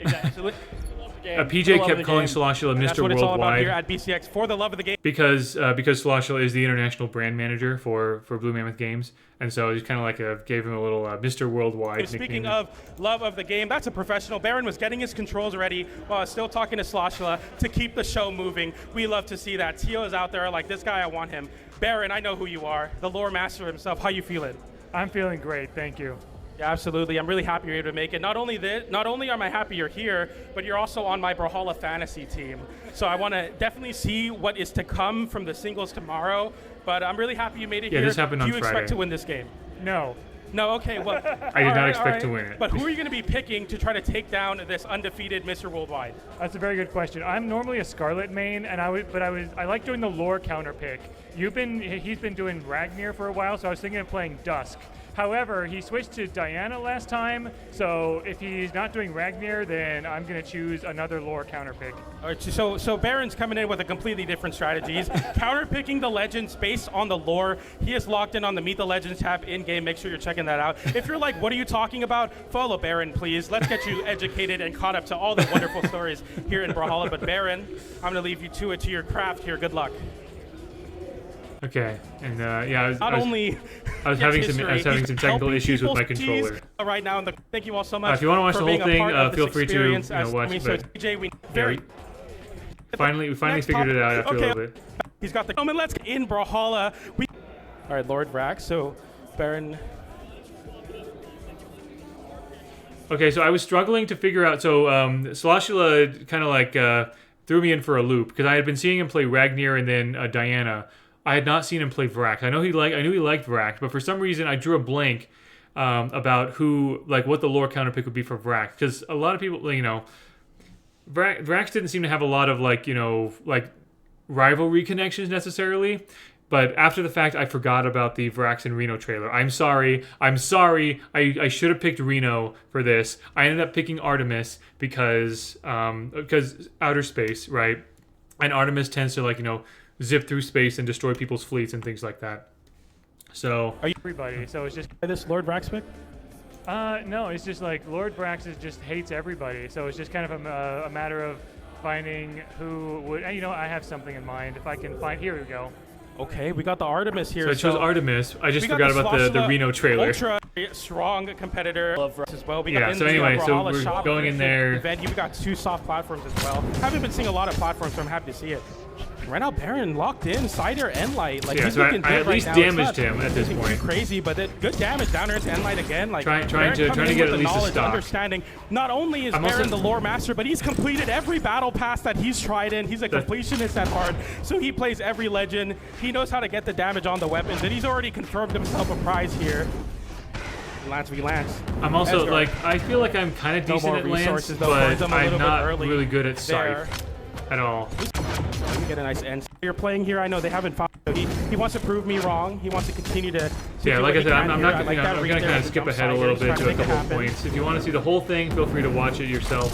PJ kept calling Sloshula Mr. That's what it's all about Worldwide here at BCX, for the love of the game. because Sloshula is the international brand manager for Blue Mammoth Games, and so he kind of like gave him a little Mr. Worldwide Speaking nickname. of love of the game, that's a professional. Baron was getting his controls ready while still talking to Sloshula to keep the show moving. We love to see that. Tio is out there like, this guy, I want him. Baron, I know who you are, the lore master himself. How you feeling? I'm feeling great, thank you. Yeah, absolutely. I'm really happy you're able to make it. Not only am I happy you're here, but you're also on my Brawlhalla fantasy team. So I want to definitely see what is to come from the singles tomorrow. But I'm really happy you made it here. Yeah, this happened on Do you Friday. expect to win this game? No. No, okay, well... I did not expect to win it. But who are you going to be picking to try to take down this undefeated Mr. Worldwide? That's a very good question. I'm normally a Scarlet main, and I like doing the lore counter pick. He's been doing Ragnir for a while, so I was thinking of playing Dusk. However, he switched to Diana last time, so if he's not doing Ragnir, then I'm going to choose another lore counter pick. All right, so Baron's coming in with a completely different strategy. He's counter-picking the Legends based on the lore. He is locked in on the Meet the Legends tab in-game. Make sure you're checking that out. If you're like, what are you talking about? Follow Baron, please. Let's get you educated and caught up to all the wonderful stories here in Brawlhalla. But Baron, I'm going to leave you to it, to your craft here. Good luck. Okay, and I was having some technical issues with my controller. Right now, thank you all so much. If you want to watch the whole thing, feel free to watch. We finally figured it out after a little bit. He's got the moment. Let's get in Brawlhalla. All right, Lord Vrax. So, Baron. Okay, so I was struggling to figure out. So Sloshula kind of like threw me in for a loop because I had been seeing him play Ragnir and then Diana. I had not seen him play Vrax. I knew he liked Vrax, but for some reason I drew a blank about what the lore counter pick would be for Vrax, because a lot of people, Vrax didn't seem to have a lot of rivalry connections necessarily. But after the fact, I forgot about the Vrax and Reno trailer. I'm sorry. I should have picked Reno for this. I ended up picking Artemis because outer space, right? And Artemis tends to, like, zip through space and destroy people's fleets and things like that. So Everybody. So it's just This Lord Brax pick? no, it's just like Lord Braxis just hates everybody. So it's just kind of a matter of finding who would. I have something in mind. If I can find, here we go. Okay, we got the Artemis here. I chose Artemis. I just forgot about the Reno trailer. Ultra strong competitor as well. We got So anyway, so Brawlhalla we're shop going in there. event. We got 2 soft platforms as well. Haven't been seeing a lot of platforms, so I'm happy to see it. Right now, Baron locked in, Cider, and Light. Like, he's so looking I good at right least now. damaged him at this point. Crazy, but good damage down there to Enlight again. Like, Trying Baron to coming in get with at the least a knowledge, stock. understanding. Not only is I'm Baron also- the lore master, but he's completed every battle pass that he's tried in. He's a completionist at heart, so he plays every legend. He knows how to get the damage on the weapons, and he's already confirmed himself a prize here. Lance v Lance. I'm also Edgar. like, I feel like I'm kind of No decent more at Lance, resources, though. but Burns him a little I'm bit not early really good at there. Scythe at all. Let me get a nice end. You're playing here. I know they haven't found. He wants to prove me wrong. He wants to continue to. Yeah, do like what I he said, can I'm here. not. I like that I'm read gonna there kind of as a skip jump ahead a side. little He's bit trying to a make it couple of happen. points. If you want to see the whole thing, feel free to watch it yourself.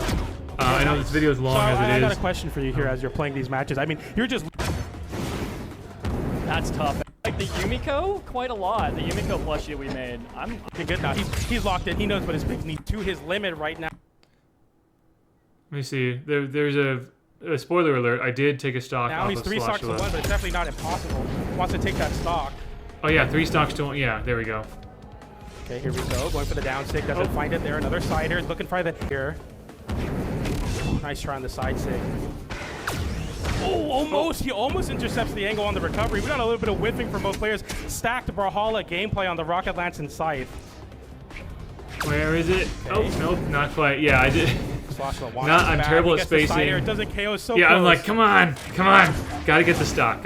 I know this video is long So as I it got a is. question for you here as you're playing these matches. I mean, you're just. That's tough. Like the Yumiko, quite a lot. The Yumiko plushie we made. I'm looking good now. He's locked in. He knows what his picks need to his limit right now. Let me see. There's a spoiler alert. I did take a stock Now off he's of 3 stocks to 1, Sloshula. but it's definitely not impossible. Wants to take that stock. Oh yeah, 3 stocks to 1. Yeah, there we go. Okay, here we go. Going for the down stick. Doesn't find it there. Another Cider is looking for the here. Nice try on the side stick. Oh, almost. He almost intercepts the angle on the recovery. We got a little bit of whiffing from both players. Stacked Brawlhalla gameplay on the Rocket Lance and Scythe. Where is it? Okay. Oh, nope, not quite. Yeah, I did. I'm back. terrible He at gets the spacing. Cider. It doesn't KO so Yeah, close. I'm like, come on. Gotta get the stock.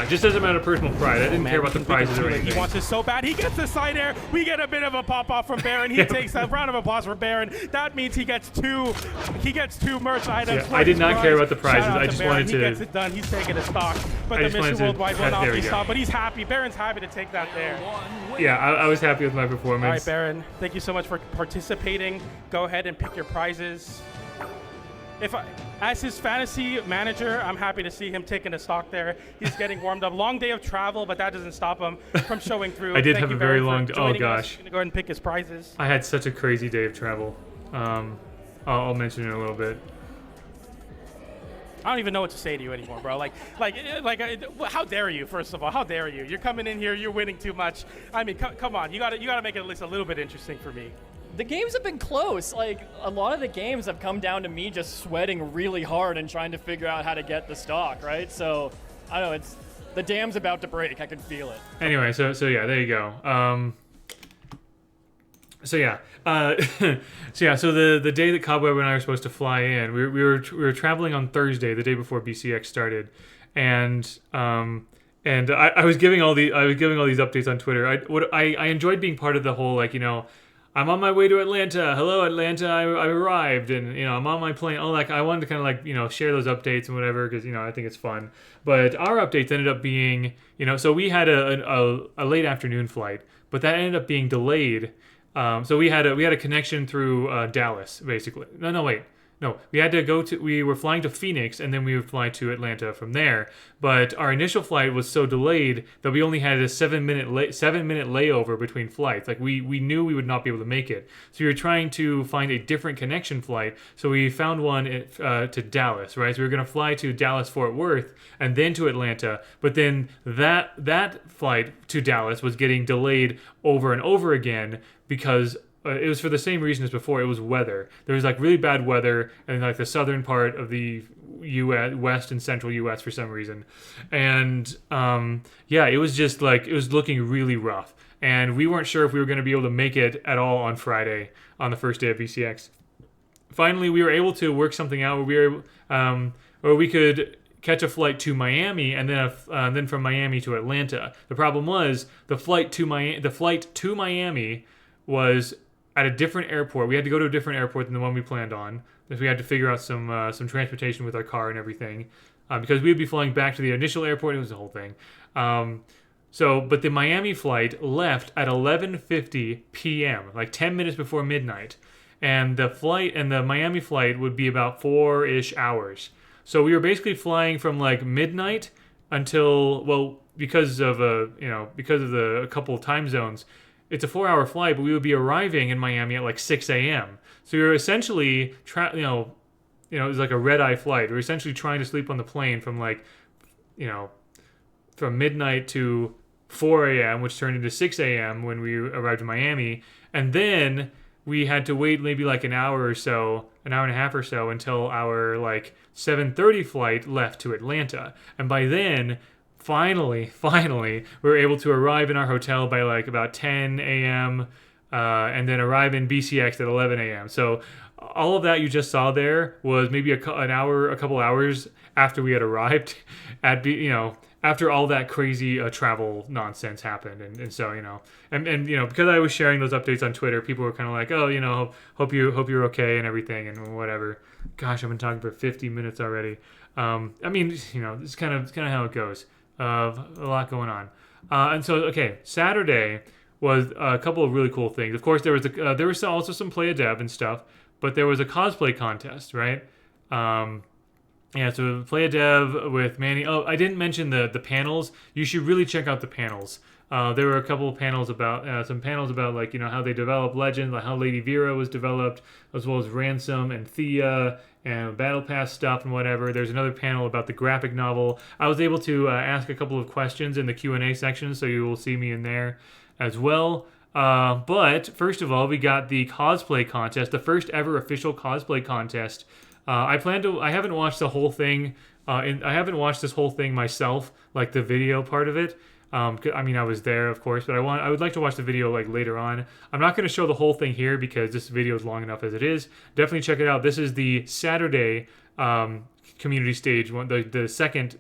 Just as a matter of personal pride. I didn't care about the prizes or anything. He wants it so bad. He gets the side air. We get a bit of a pop off from Baron. He takes a round of applause for Baron. That means he gets two merch items. Yeah, I did not care about the prizes. Shout out I just Baron. wanted to. He gets it done. He's taking a stock. But I the just wanted mission to- worldwide will not there be we go. stopped. But he's happy. Baron's happy to take that there. Yeah, I was happy with my All right, performance. Baron. Thank you so much for participating. Go ahead and pick your prizes. As his fantasy manager, I'm happy to see him taking a stock there. He's getting warmed up. Long day of travel, but that doesn't stop him from showing through. I did Thank have you, a very Baron, long. for Oh joining us. gosh. He's gonna go ahead and pick his prizes. I had such a crazy day of travel. I'll mention it in a little bit. I don't even know what to say to you anymore, bro. How dare you? First of all, how dare you? You're coming in here, you're winning too much. I mean, come on, you gotta make it at least a little bit interesting for me. The games have been close. Like, a lot of the games have come down to me just sweating really hard and trying to figure out how to get the stock, right? So, I don't know, the dam's about to break. I can feel it. Anyway, so yeah, there you go. So the day that Cobweb and I were supposed to fly in, we were traveling on Thursday, the day before BCX started, and I was giving all these updates on Twitter. I enjoyed being part of the whole, like, I'm on my way to Atlanta. Hello, Atlanta. I arrived, and I'm on my plane. Oh, like I wanted to kind of like share those updates and whatever because I think it's fun. But our updates ended up being so we had a late afternoon flight, but that ended up being delayed. So we had a connection through Dallas basically. We were flying to Phoenix and then we would fly to Atlanta from there. But our initial flight was so delayed that we only had a 7-minute layover between flights. Like we knew we would not be able to make it. So we were trying to find a different connection flight. So we found one to Dallas, right? So we were going to fly to Dallas Fort Worth and then to Atlanta. But then that flight to Dallas was getting delayed over and over again because it was for the same reason as before. It was weather. There was like really bad weather in like the southern part of the U.S., west and central U.S. for some reason, and it was just like it was looking really rough, and we weren't sure if we were going to be able to make it at all on Friday on the first day of BCX. Finally, we were able to work something out where we could catch a flight to Miami and then from Miami to Atlanta. The problem was the flight to Miami was at a different airport. We had to go to a different airport than the one we planned on. We had to figure out some transportation with our car and everything. because we would be flying back to the initial airport. It was the whole thing. But the Miami flight left at 11:50 p.m., like 10 minutes before midnight. And the Miami flight would be about 4-ish hours. So we were basically flying from like midnight until, well, because of a couple of time zones, it's a 4-hour flight, but we would be arriving in Miami at like 6 a.m. So we were essentially, it was like a red-eye flight. We were essentially trying to sleep on the plane from like, from midnight to 4 a.m., which turned into 6 a.m. when we arrived in Miami. And then we had to wait maybe like an hour and a half or so until our like 7:30 flight left to Atlanta. And by then, finally, we were able to arrive in our hotel by like about 10 a.m. And then arrive in BCX at 11 a.m. So all of that you just saw there was maybe a couple hours after we had arrived at after all that crazy travel nonsense happened. And so, because I was sharing those updates on Twitter, people were kind of like, oh, hope you're okay and everything and whatever. Gosh, I've been talking for 50 minutes already. It's kind of how it goes. A lot going on. And so, okay, Saturday was a couple of really cool things. Of course, there was also some play a dev and stuff, but there was a cosplay contest, right? So play a dev with Manny. Oh, I didn't mention the panels. You should really check out the panels. There were a couple of panels about like, how they develop Legends, like how Lady Vera was developed, as well as Ransom and Thea and Battle Pass stuff and whatever. There's another panel about the graphic novel. I was able to ask a couple of questions in the Q&A section, so you will see me in there as well. But first of all, we got the cosplay contest, the first ever official cosplay contest. I haven't watched the whole thing. I haven't watched this whole thing myself, like the video part of it. I was there, of course, but I would like to watch the video like later on. I'm not going to show the whole thing here because this video is long enough as it is. Definitely check it out. This is the Saturday community stage, the second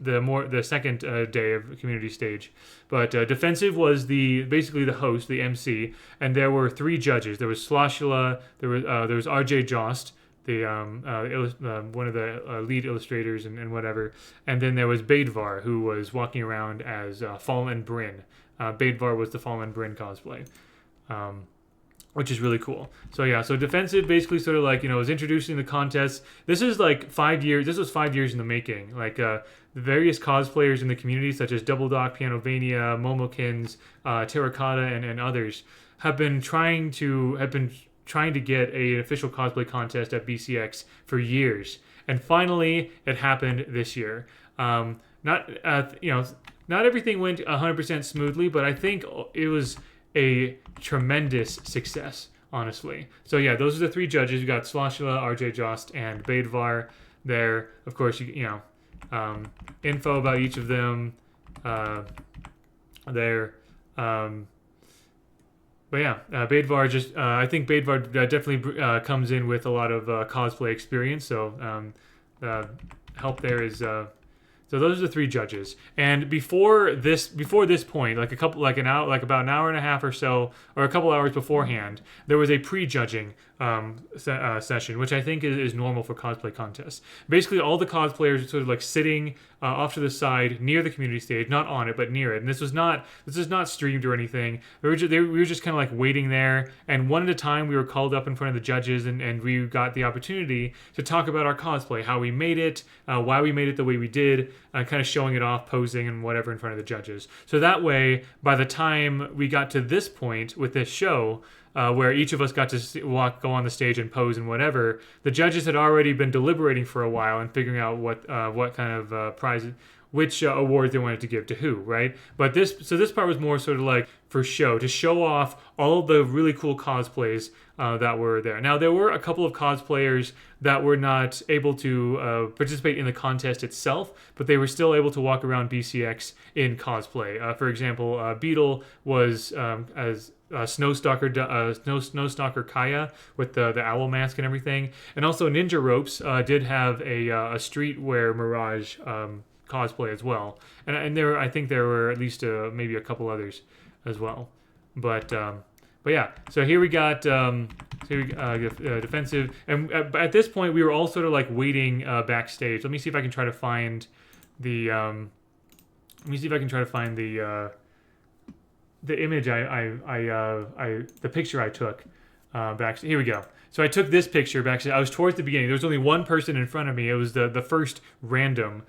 day of community stage. But Defensive was basically the host, the MC, and there were 3 judges. There was Sloshula, there was RJ Jost, one of the lead illustrators and whatever, and then there was Baidvar, who was walking around as Fallen Bryn. Baidvar was the Fallen Bryn cosplay, which is really cool. So Defensive basically sort of like, was introducing the contest. This is like 5 years. This was 5 years in the making. Like the various cosplayers in the community, such as Double Dock, Pianovania, Momokins, Terracotta, and others, have been trying to get an official cosplay contest at BCX for years, and finally it happened this year. Not everything went 100% smoothly, but I think it was a tremendous success, honestly. So yeah, those are the 3 judges. You got Sloshula, RJ Jost, and Baidvar there. Of course, info about each of them there. But yeah, Baidvar I think Baidvar definitely comes in with a lot of cosplay experience. So help there is. So those are the 3 judges. And before this point, about an hour and a half or so, or a couple hours beforehand, there was a pre-judging session, which I think is normal for cosplay contests. Basically, all the cosplayers are sort of like sitting off to the side near the community stage, not on it, but near it. And this is not streamed or anything. We were just kind of like waiting there, and one at a time we were called up in front of the judges, and we got the opportunity to talk about our cosplay, how we made it, why we made it the way we did, kind of showing it off, posing and whatever in front of the judges. So that way, by the time we got to this point with this show, where each of us got to go on the stage and pose and whatever, the judges had already been deliberating for a while and figuring out what kind of prizes, which awards they wanted to give to who, right? But this part was more sort of like for show, to show off all the really cool cosplays that were there. Now, there were a couple of cosplayers that were not able to participate in the contest itself, but they were still able to walk around BCX in cosplay. For example, Beetle was as Snowstalker Kaya with the owl mask and everything, and also Ninja Ropes did have a streetwear Mirage cosplay as well, and I think there were at least maybe a couple others as well, but yeah. So here we got Defensive, and at this point we were all sort of like waiting backstage. Let me see if I can try to find let me see if I can try to find the image the picture I took back. Here we go. So I took this picture back. I was towards the beginning. There was only one person in front of me. It was the first random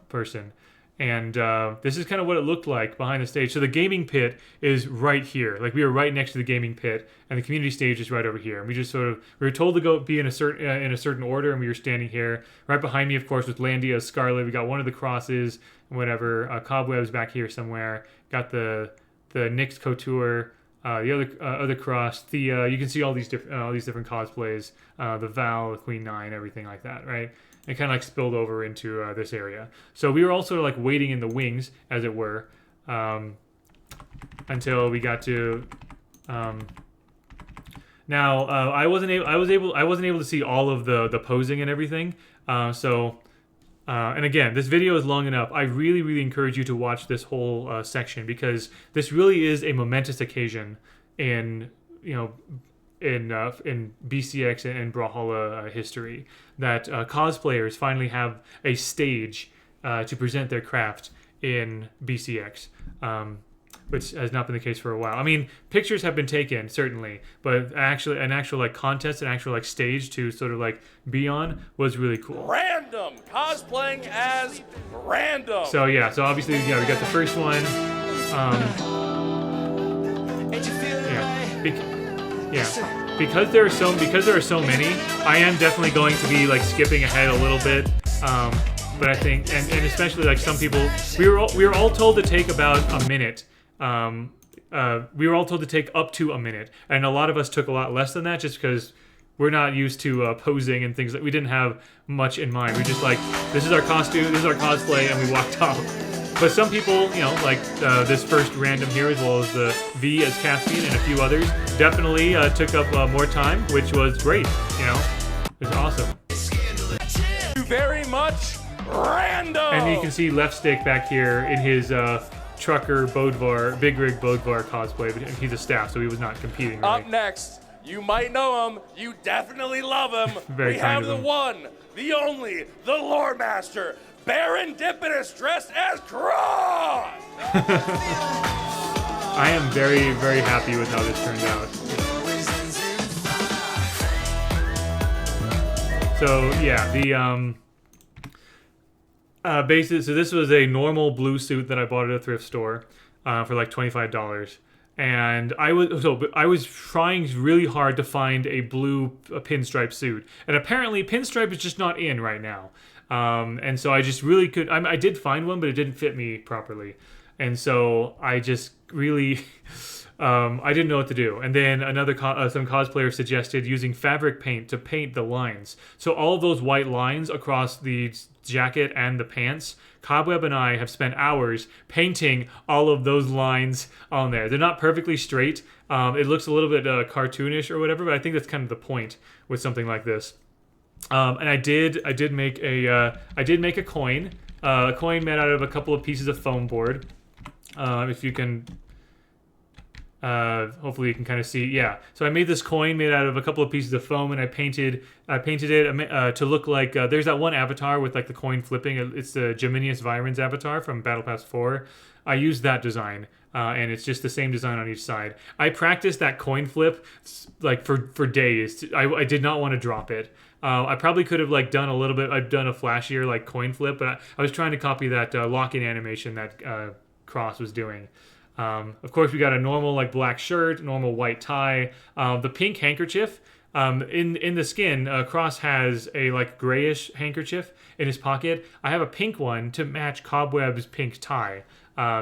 person. And this is kind of what it looked like behind the stage. So the gaming pit is right here. Like we were right next to the gaming pit, and the community stage is right over here. And we just we were told to go be in a certain order, and we were standing here. Right behind me, of course, with Landia, Scarlet. We got one of the crosses, whatever. Cobwebs back here somewhere. Got the Nyx Couture. The other cross, Thea. You can see all these different cosplays. The Val, the Queen 9, everything like that, right? It kind of like spilled over into this area. So we were also like waiting in the wings, as it were, until we got to. Now I wasn't able to see all of the posing and everything. And again, this video is long enough. I really, really encourage you to watch this whole section, because this really is a momentous occasion in BCX and Brawlhalla history, that cosplayers finally have a stage to present their craft in BCX, which has not been the case for a while. I mean, pictures have been taken, certainly, but actually an actual like contest, an actual like stage to sort of like be on was really cool. Random cosplaying as random. So yeah, so obviously we got the first one. Because there are so many, I am definitely going to be like skipping ahead a little bit. But I think, and especially like some people, we were all told to take about a minute. We were all told to take up to a minute, and a lot of us took a lot less than that, just because we're not used to posing and things. Like we didn't have much in mind. We just like, this is our costume, this is our cosplay, and we walked off. But some people, like this first random here, as well as the V as Caspian and a few others, definitely took up more time, which was great. It was awesome. Very much random. And you can see Left Stick back here in his trucker Bodvar, Big Rig Bodvar cosplay, but he's a staff, so he was not competing. Really. Up next, you might know him. You definitely love him. We have the one, the only, the lore master, Baron Dipidus, dressed as Cross. I am very, very happy with how this turned out. So yeah, the basically, so this was a normal blue suit that I bought at a thrift store for like $25, and I was trying really hard to find a blue pinstripe suit, and apparently pinstripe is just not in right now. And so I just really could. I did find one, but it didn't fit me properly, and so I just really. I didn't know what to do. And then some cosplayers suggested using fabric paint to paint the lines. So all of those white lines across the jacket and the pants, Cobweb and I have spent hours painting all of those lines on there. They're not perfectly straight. It looks a little bit cartoonish or whatever, but I think that's kind of the point with something like this. And I did make a coin. A coin made out of a couple of pieces of foam board. If you can. Hopefully you can kind of see. Yeah, so I made this coin made out of a couple of pieces of foam, and I painted it to look like there's that one avatar with like the coin flipping. It's the Geminius Virens avatar from Battle Pass 4. I used that design, and it's just the same design on each side. I practiced that coin flip like for days. I did not want to drop it. I probably could have like done a little bit. I've done a flashier like coin flip, but I was trying to copy that lock-in animation that Cross was doing. Of course, we got a normal like black shirt, normal white tie, the pink handkerchief. In the skin, Cross has a like grayish handkerchief in his pocket. I have a pink one to match Cobweb's pink tie.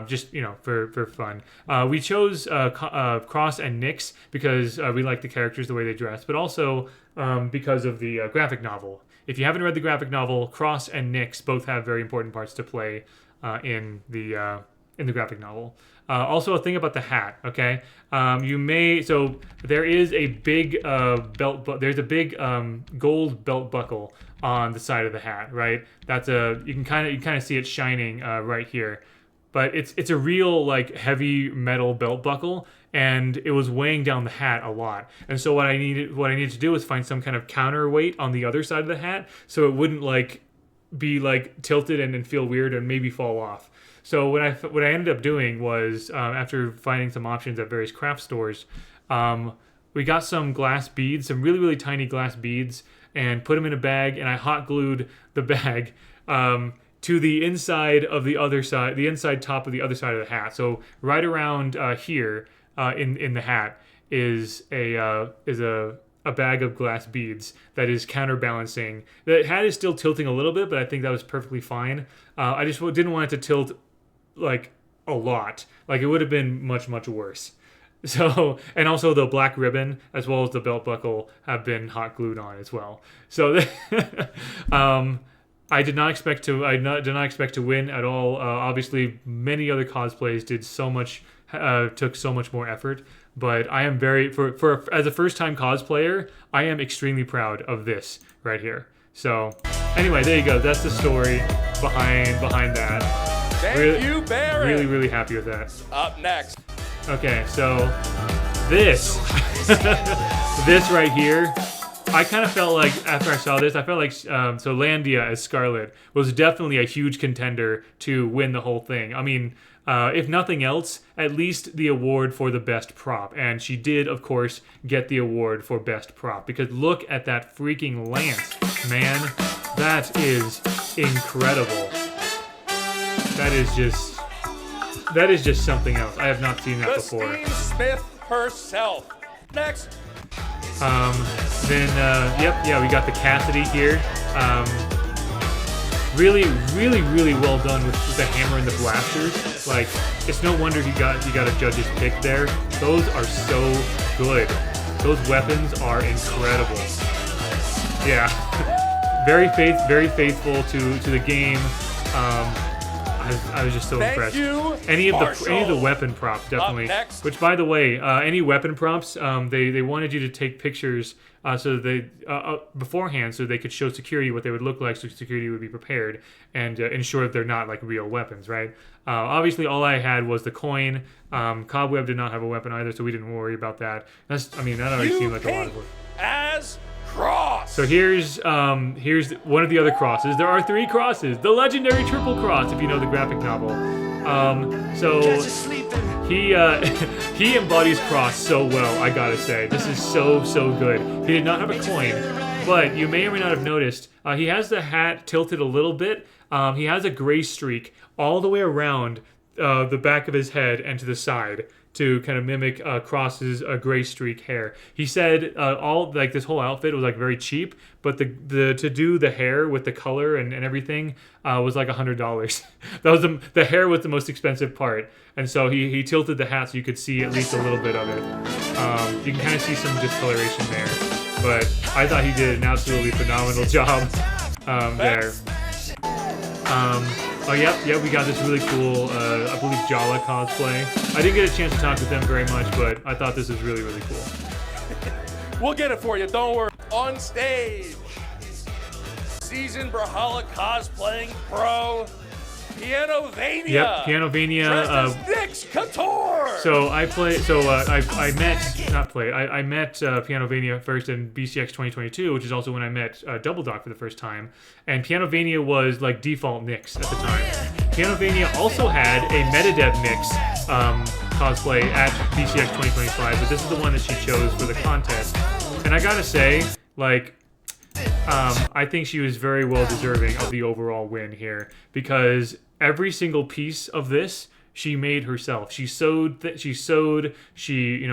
Just for fun. We chose Cross and Nyx because we like the characters, the way they dress, but also because of the graphic novel. If you haven't read the graphic novel, Cross and Nyx both have very important parts to play in the graphic novel. Also, a thing about the hat. Okay, so there is a big there's a big gold belt buckle on the side of the hat. Right, you can kind of see it shining right here. But it's a real like heavy metal belt buckle, and it was weighing down the hat a lot. And so what I needed to do was find some kind of counterweight on the other side of the hat, so it wouldn't like be like tilted and feel weird and maybe fall off. So what I ended up doing was after finding some options at various craft stores, we got some glass beads, some really, really tiny glass beads, and put them in a bag, and I hot glued the bag to the inside of the other side, the inside top of the other side of the hat. So right around here in the hat is a bag of glass beads that is counterbalancing. The hat is still tilting a little bit, but I think that was perfectly fine. I just didn't want it to tilt like a lot. Like it would have been much, much worse. So, and also the black ribbon as well as the belt buckle have been hot glued on as well. So I did not expect to win at all. Obviously many other cosplays did so much, took so much more effort, but I am very, for as a first time cosplayer, I am extremely proud of this right here. So anyway, there you go. That's the story behind that. Thank you, Baron. Really, really happy with that. Up next. Okay, so this this right here, I kind of felt like after I saw this, I felt like so Landia as Scarlet was definitely a huge contender to win the whole thing. I mean, if nothing else, at least the award for the best prop, and she did, of course, get the award for best prop because look at that freaking lance, man. That is incredible. That is just something else. I have not seen that before. Christine Smith herself. Next. Yeah, we got the Cassidy here. Really, really, really well done with the hammer and the blasters. Like, it's no wonder you got a judge's pick there. Those are so good. Those weapons are incredible. Yeah, very faithful to the game. I was just so impressed. Any of the weapon props definitely. Which, by the way, any weapon props, they wanted you to take pictures so they beforehand, so they could show security what they would look like, so security would be prepared and ensure that they're not like real weapons, right? Obviously, all I had was the coin. Cobweb did not have a weapon either, so we didn't worry about that. That already seemed like a lot of work. As cross. So here's one of the other crosses. There are 3 crosses. The legendary triple cross, if you know the graphic novel. So he embodies cross so well, I gotta say. This is so good. He did not have a coin, but you may or may not have noticed he has the hat tilted a little bit. He has a gray streak all the way around the back of his head and to the side, to kind of mimic Cross's gray streak hair. He said this whole outfit was like very cheap, but to do the hair with the color and everything was like $100. That was the hair was the most expensive part, and so he tilted the hat so you could see at least a little bit of it. You can kind of see some discoloration there, but I thought he did an absolutely phenomenal job there. Oh, yep, we got this really cool, I believe, Jala cosplay. I didn't get a chance to talk with them very much, but I thought this was really, really cool. We'll get it for you, don't worry. On stage, seasoned Brawlhalla cosplaying pro, Pianovania. Yep, Pianovania. Dressed as Nyx Couture. So I met Pianovania first in BCX 2022, which is also when I met Double Dock for the first time. And Pianovania was like default Nyx at the time. Pianovania also had a Metadev Nyx cosplay at BCX 2025, but this is the one that she chose for the contest. And I gotta say, like, I think she was very well deserving of the overall win here because every single piece of this she made herself. She sewed. She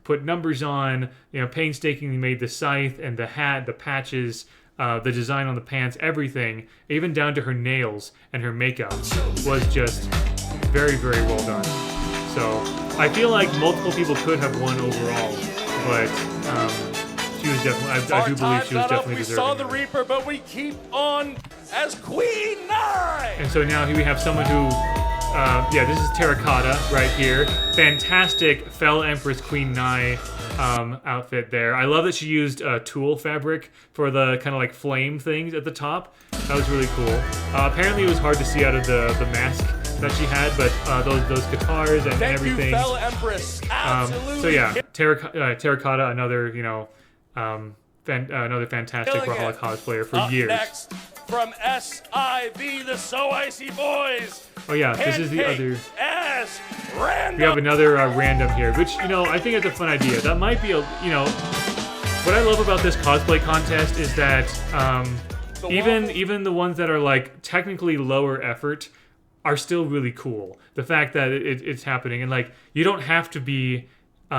put numbers on. Painstakingly made the scythe and the hat, the patches, the design on the pants, everything, even down to her nails and her makeup, was just very, very well done. So I feel like multiple people could have won overall, but she was definitely. I do believe she was definitely deserving. We saw the Reaper, but we keep on as Queen 9. And so now here we have someone who, this is Terracotta right here. Fantastic Fell Empress Queen Nai outfit there. I love that she used tulle fabric for the kind of like flame things at the top. That was really cool. Apparently it was hard to see out of the mask that she had, but those guitars and everything. Thank you, Fell Empress. Absolutely. So yeah, Terracotta, another another fantastic Brawlhalla cosplayer for years. Next, from SIV, the So Icy Boys. Oh yeah, this is the other. As random. We have another random here, which, you know, I think it's a fun idea. That might be a, you know, what I love about this cosplay contest is that even the ones that are like technically lower effort are still really cool. The fact that it's happening, and like you don't have to be a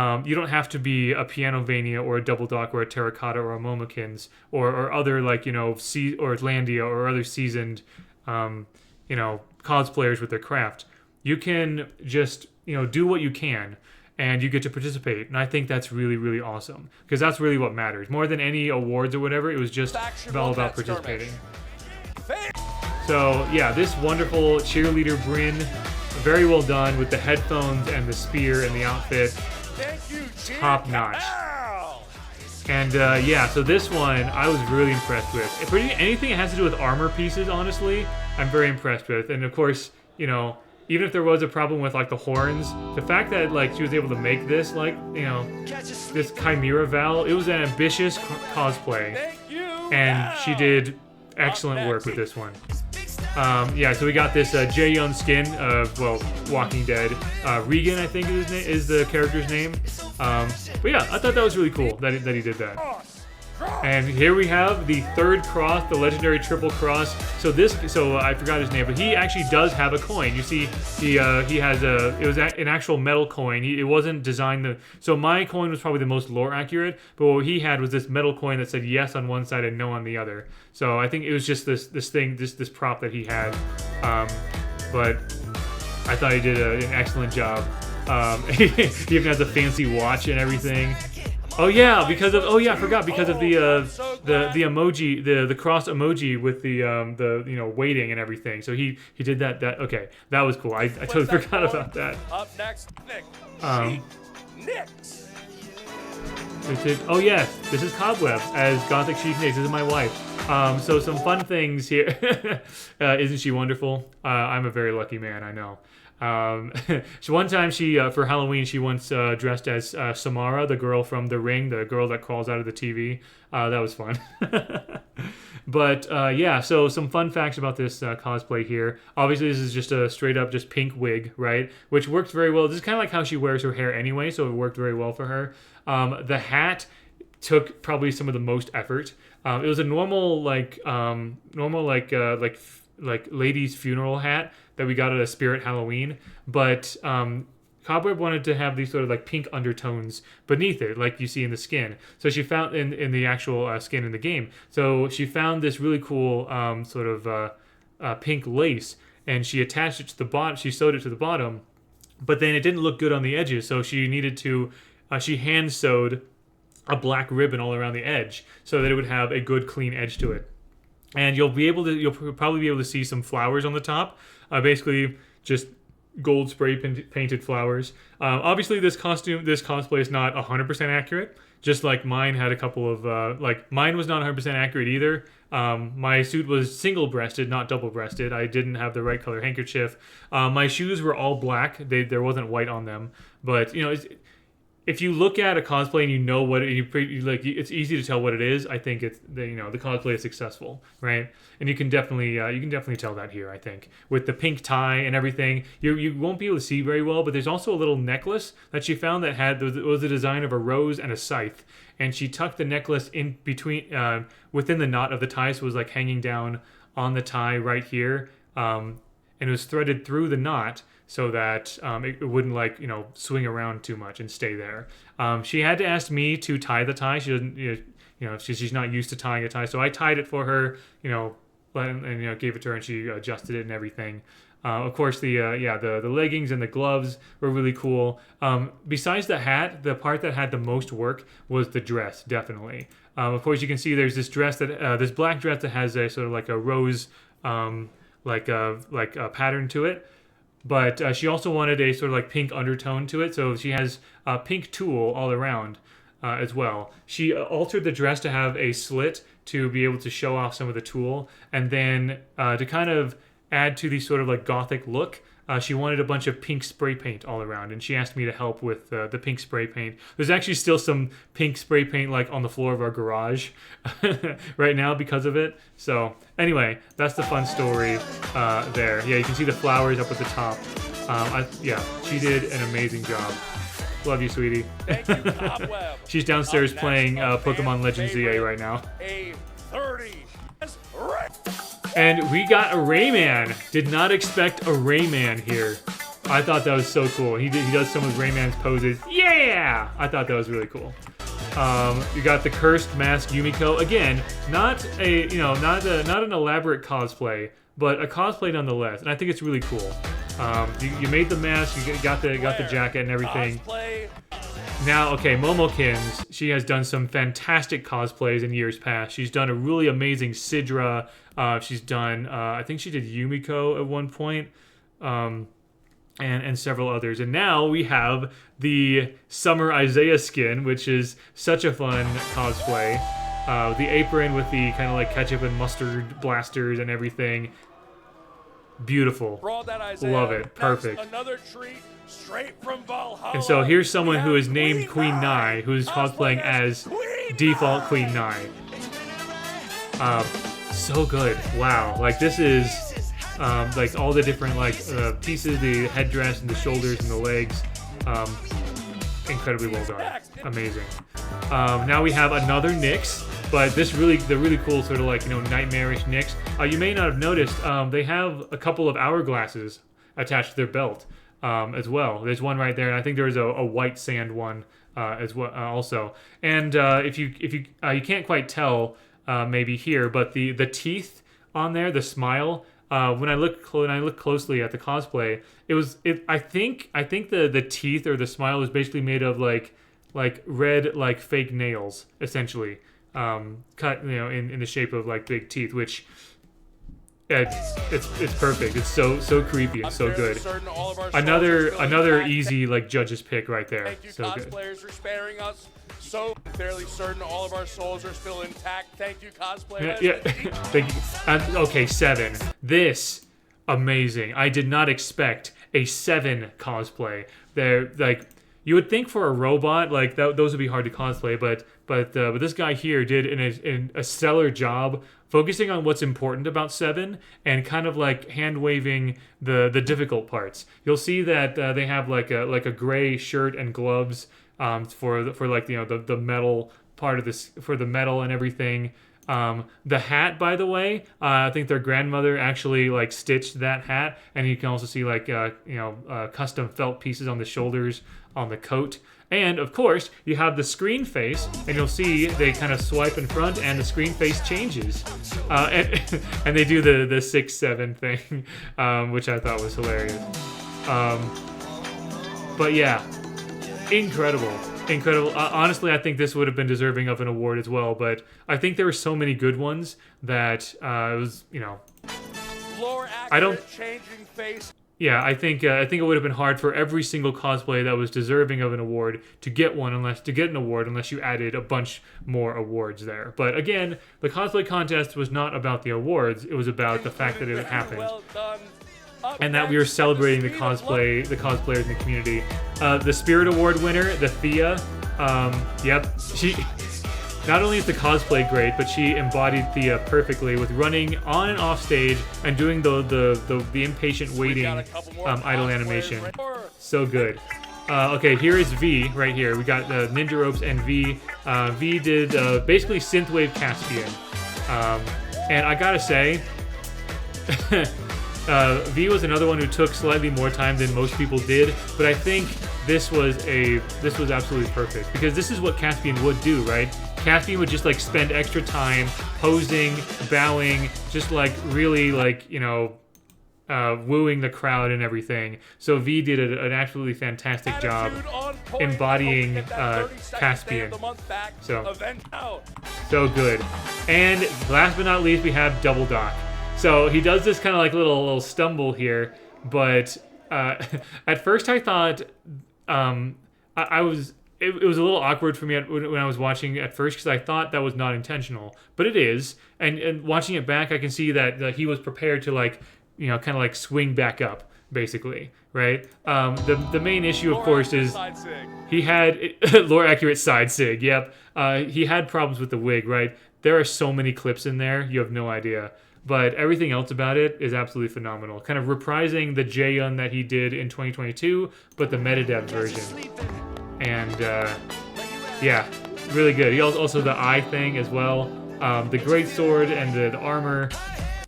Pianovania or a Double Dock or a Terracotta or a Momokins or other, like, you know, or Atlantia or other seasoned you know, cosplayers with their craft. You can just, you know, do what you can, and you get to participate. And I think that's really, really awesome, because that's really what matters. More than any awards or whatever, it was just all about participating. So yeah, this wonderful cheerleader Bryn, very well done with the headphones and the spear and the outfit. Thank you, Top notch. And yeah, so this one I was really impressed with. If anything that has to do with armor pieces, honestly, I'm very impressed with. And of course, you know, even if there was a problem with like the horns, the fact that like she was able to make this, like, you know, this Chimera Val, it was an ambitious cosplay, and she did excellent work with this one. Yeah, so we got this Jaehyun skin of, well, Walking Dead. Regan, I think is the character's name. But yeah, I thought that was really cool that he did that. And here we have the third cross, the legendary triple cross. So I forgot his name, but he actually does have a coin. You see, he has it was an actual metal coin. It wasn't designed so my coin was probably the most lore accurate, but what he had was this metal coin that said yes on one side and no on the other. So I think it was just this prop that he had. But I thought he did an excellent job. He even has a fancy watch and everything. Oh yeah, I forgot, because of the emoji, the cross emoji with the you know, waiting and everything. So he did that. Okay, that was cool. I totally forgot about that. Up next, Nick. Nix. Oh yes, this is Cobweb as Gothic Chief Nix. This is my wife. So some fun things here. Isn't she wonderful? I'm a very lucky man, I know. One time for Halloween, she once dressed as Samara, the girl from The Ring, the girl that crawls out of the TV. That was fun. But yeah, so some fun facts about this cosplay here. Obviously, this is just a straight up just pink wig, right? Which works very well. This is kind of like how she wears her hair anyway, so it worked very well for her. The hat took probably some of the most effort. It was a normal lady's funeral hat that we got at a Spirit Halloween, but Cobweb wanted to have these sort of like pink undertones beneath it, like you see in the skin. So she found in the actual skin in the game. So she found this really cool sort of pink lace, and she attached it to the bottom. She sewed it to the bottom, but then it didn't look good on the edges. So she needed to she hand sewed a black ribbon all around the edge so that it would have a good clean edge to it. And you'll probably be able to see some flowers on the top. Basically, just gold spray painted flowers. Obviously, this cosplay is not 100% accurate. Just like mine had a couple of mine was not 100% accurate either. My suit was single-breasted, not double-breasted. I didn't have the right color handkerchief. My shoes were all black. There wasn't white on them. But you know, if you look at a cosplay and you know what it's easy to tell what it is. I think the cosplay is successful, right? And you can definitely tell that here. I think with the pink tie and everything, you won't be able to see very well. But there's also a little necklace that she found that was the design of a rose and a scythe, and she tucked the necklace in between within the knot of the tie, so it was like hanging down on the tie right here, and it was threaded through the knot, so that it wouldn't swing around too much and stay there. She had to ask me to tie the tie. She doesn't, she's not used to tying a tie, so I tied it for her, and gave it to her, and she adjusted it and everything. Of course, the leggings and the gloves were really cool. Besides the hat, the part that had the most work was the dress, definitely. Of course, you can see there's this dress this black dress that has a sort of like a rose, like a pattern to it. But she also wanted a sort of like pink undertone to it, so she has a pink tulle all around as well. She altered the dress to have a slit to be able to show off some of the tulle, and then to kind of add to the sort of like gothic look, she wanted a bunch of pink spray paint all around, and she asked me to help with the pink spray paint. There's actually still some pink spray paint like on the floor of our garage right now because of it. So anyway, that's the fun story there. Yeah, you can see the flowers up at the top. Yeah, she did an amazing job. Love you, sweetie. Thank you, Cobweb. She's downstairs Up next, playing our Pokemon fan Legends ZA right now. A30. And we got a Rayman. Did not expect a Rayman here. I thought that was so cool. He does some of Rayman's poses. Yeah! I thought that was really cool. You got the Cursed Mask Yumiko. Again, not an elaborate cosplay, but a cosplay nonetheless. And I think it's really cool. You made the mask, you got the jacket and everything. Cosplay. Now, okay, Momokins, she has done some fantastic cosplays in years past. She's done a really amazing Sidra. She's done, I think she did Yumiko at one point, and several others. And now we have the Summer Isaiah skin, which is such a fun cosplay. The apron with the kind of like ketchup and mustard blasters and everything. Beautiful. Love it. Perfect. Another treat straight from Brawlhalla. And so here's someone who is named Queen Nai, who's cosplaying as default Queen Nai. So good. Wow. Like this is like all the different like pieces, the headdress and the shoulders and the legs. Incredibly well done. Amazing. Now we have another Nyx, but the really cool sort of like, nightmarish Nyx. You may not have noticed, they have a couple of hourglasses attached to their belt as well. There's one right there, and I think there's a white sand one as well also. And if you you can't quite tell maybe here, but the teeth on there, the smile. When I look closely at the cosplay, I think the teeth or the smile is basically made of like red like fake nails essentially, cut in the shape of like big teeth, which it's perfect. It's so creepy and so good. Another easy like judge's pick right there. Thank you, so cosplayers, for sparing us. So fairly certain all of our souls are still intact. Thank you, cosplayers. Yeah. Thank you. Okay, 7. This amazing. I did not expect a 7 cosplay. They're like, you would think for a robot like those would be hard to cosplay, but this guy here did a stellar job focusing on what's important about 7 and kind of like hand waving the difficult parts. You'll see that they have like a gray shirt and gloves. For like the metal part of this, for the metal and everything. The hat, by the way, I think their grandmother actually like stitched that hat, and you can also see like custom felt pieces on the shoulders, on the coat. And of course, you have the screen face, and you'll see they kind of swipe in front, and the screen face changes, and they do the 6-7 thing, which I thought was hilarious. But yeah. Incredible. Honestly, I think this would have been deserving of an award as well, but I think there were so many good ones that it was, I don't. Changing face. Yeah, I think it would have been hard for every single cosplay that was deserving of an award to get an award unless you added a bunch more awards there. But again, the cosplay contest was not about the awards; it was about the fact that it happened. Well done. And that we were celebrating the cosplayers in the community. The Spirit Award winner, the Thea, yep, she not only is the cosplay great, but she embodied Thea perfectly with running on and off stage and doing the impatient waiting idle animation. So good. Okay, here is V right here. We got Ninja Ropes and V. V did basically Synthwave Caspian, and I gotta say. V was another one who took slightly more time than most people did, but I think this was absolutely perfect because this is what Caspian would do, right? Caspian would just like spend extra time posing, bowing, just like really like wooing the crowd and everything. So V did an absolutely fantastic job embodying Caspian. So good. And last but not least, we have Double Dock. So he does this kind of like little stumble here, but at first I thought it was a little awkward for me when I was watching at first because I thought that was not intentional, but it is. And watching it back, I can see that he was prepared to like kind of like swing back up basically, right? The main issue, of course, is Side sig. he had lore accurate side sig. Yep. He had problems with the wig, right? There are so many clips in there, you have no idea. But everything else about it is absolutely phenomenal. Kind of reprising the Jaehyun that he did in 2022, but the metadev version. And yeah, really good. He also the eye thing as well. The great sword and the armor,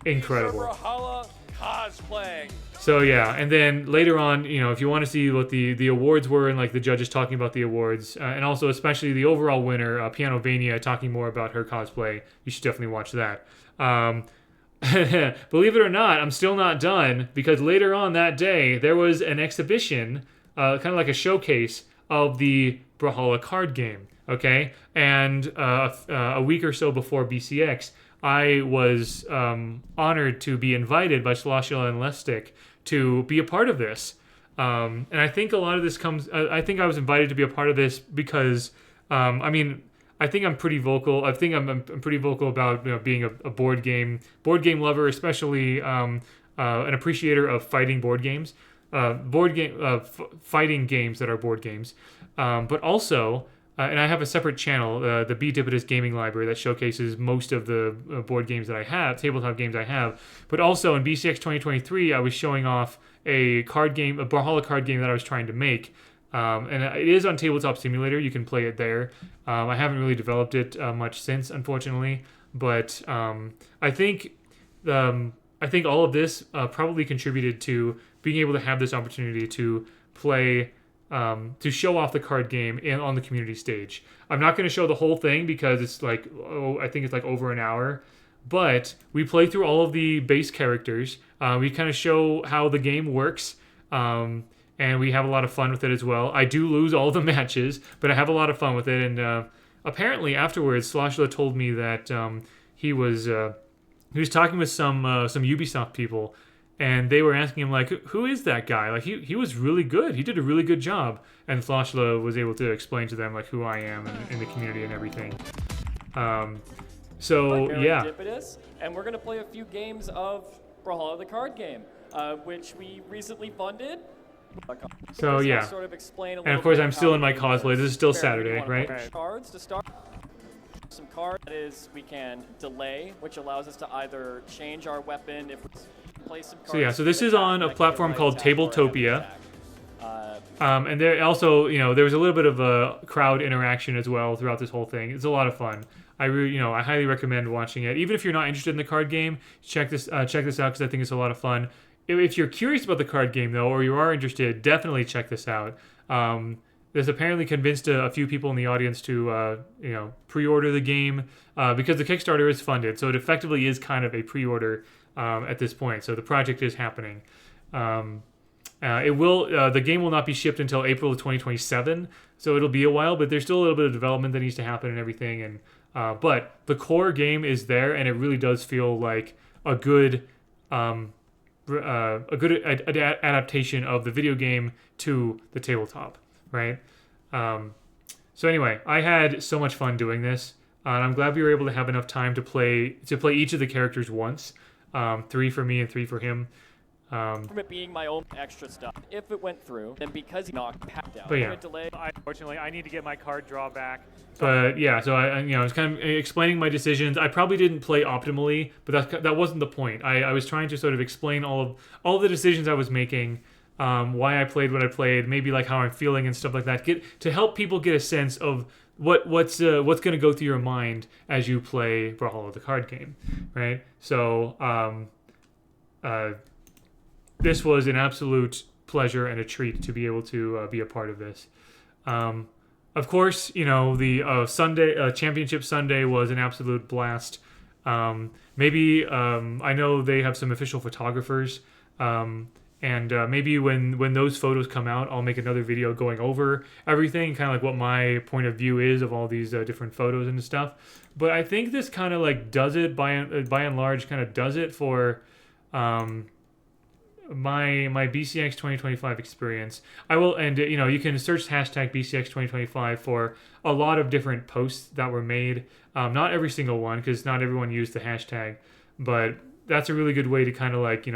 incredible. Brawlhalla cosplaying. So yeah, and then later on, if you want to see what the awards were and like the judges talking about the awards, and also especially the overall winner, Pianovania, talking more about her cosplay, you should definitely watch that. Believe it or not, I'm still not done, because later on that day there was an exhibition, kind of like a showcase of the Brawlhalla card game. Okay, and a week or so before BCX, I was honored to be invited by Sloshula and Lestic to be a part of this. And I think a lot of this comes... I think I was invited to be a part of this because, I think I'm pretty vocal. I think I'm pretty vocal about being a board game lover, especially an appreciator of fighting board games. Fighting games that are board games. But also... and I have a separate channel, the Bdipidus Gaming Library, that showcases most of the board games that I have, tabletop games I have. But also in BCX 2023, I was showing off a Brawlhalla card game that I was trying to make. And it is on Tabletop Simulator. You can play it there. I haven't really developed it much since, unfortunately. But I think all of this probably contributed to being able to have this opportunity to play. To show off the card game on the community stage. I'm not going to show the whole thing because it's I think it's like over an hour. But we play through all of the base characters. We kind of show how the game works. And we have a lot of fun with it as well. I do lose all the matches, but I have a lot of fun with it. And apparently afterwards, Sloshula told me that he was talking with some Ubisoft people. And they were asking him, like, who is that guy? Like, he was really good. He did a really good job. And Sloshula was able to explain to them, like, who I am in the community and everything. So, yeah. And we're going to play a few games of Brawlhalla the card game, which we recently funded. So, yeah. Sort of explain a and, of course, I'm still in my cosplay. This is still Saturday, right? Cards to start. Some cards that is we can delay, which allows us to either change our weapon if we play some cards. So yeah, so this is on a platform called Tabletopia. And there also, there was a little bit of a crowd interaction as well throughout this whole thing. It's a lot of fun. I highly recommend watching it. Even if you're not interested in the card game, check this out because I think it's a lot of fun. If you're curious about the card game though, or you are interested, definitely check this out. This apparently convinced a few people in the audience to, pre-order the game because the Kickstarter is funded, so it effectively is kind of a pre-order at this point. So the project is happening. The game will not be shipped until April of 2027, so it'll be a while. But there's still a little bit of development that needs to happen and everything. And but the core game is there, and it really does feel like a good adaptation of the video game to the tabletop. Right. So anyway, I had so much fun doing this, and I'm glad we were able to have enough time to play each of the characters once. 3 for me and 3 for him. From it being my own extra stuff. If it went through, then because he knocked Pat down, but yeah. Unfortunately, I need to get my card draw back. But yeah, so I was kind of explaining my decisions. I probably didn't play optimally, but that wasn't the point. I was trying to sort of explain all the decisions I was making. Why I played what I played, maybe like how I'm feeling and stuff like that. To help people get a sense of what's going to go through your mind as you play Brawlhalla the card game, right? So this was an absolute pleasure and a treat to be able to be a part of this. Of course, the Sunday Championship Sunday was an absolute blast. Maybe I know they have some official photographers. And maybe when those photos come out, I'll make another video going over everything, kind of like what my point of view is of all these different photos and stuff. But I think this kind of like does it by and large, kind of does it for my BCX 2025 experience. I will, and you can search hashtag BCX 2025 for a lot of different posts that were made. Not every single one, because not everyone used the hashtag, but that's a really good way to kind of like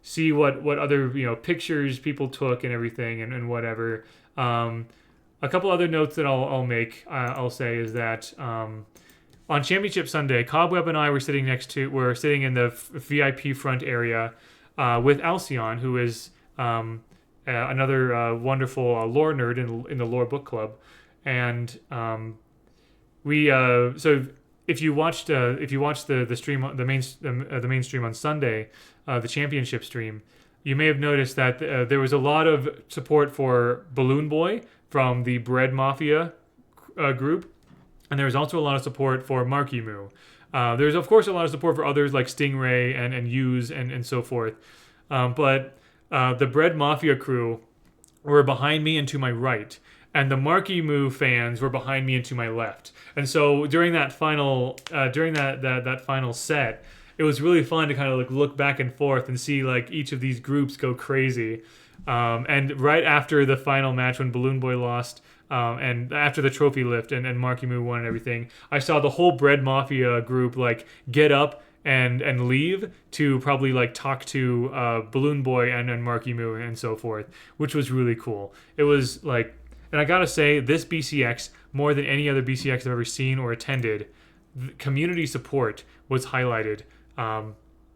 see what other pictures people took and everything and whatever. A couple other notes that I'll make, I'll say is that on Championship Sunday, Cobweb and I were sitting in the VIP front area with Alcyon, who is another wonderful lore nerd in the Lore Book Club, and so if you watched the stream, the main stream on Sunday, the championship stream, you may have noticed that there was a lot of support for Balloon Boy from the Bread Mafia group, and there was also a lot of support for Marky Moo. There's of course a lot of support for others like Stingray and Use and so forth, but the Bread Mafia crew were behind me and to my right, and the Marky Moo fans were behind me and to my left. And so during that final that final set, it was really fun to kind of look back and forth and see each of these groups go crazy. And right after the final match when Balloon Boy lost, and after the trophy lift and Marky Moo won and everything, I saw the whole Bread Mafia group get up and leave to probably talk to Balloon Boy and Marky Moo and so forth, which was really cool. It was and I gotta say, this BCX, more than any other BCX I've ever seen or attended, community support was highlighted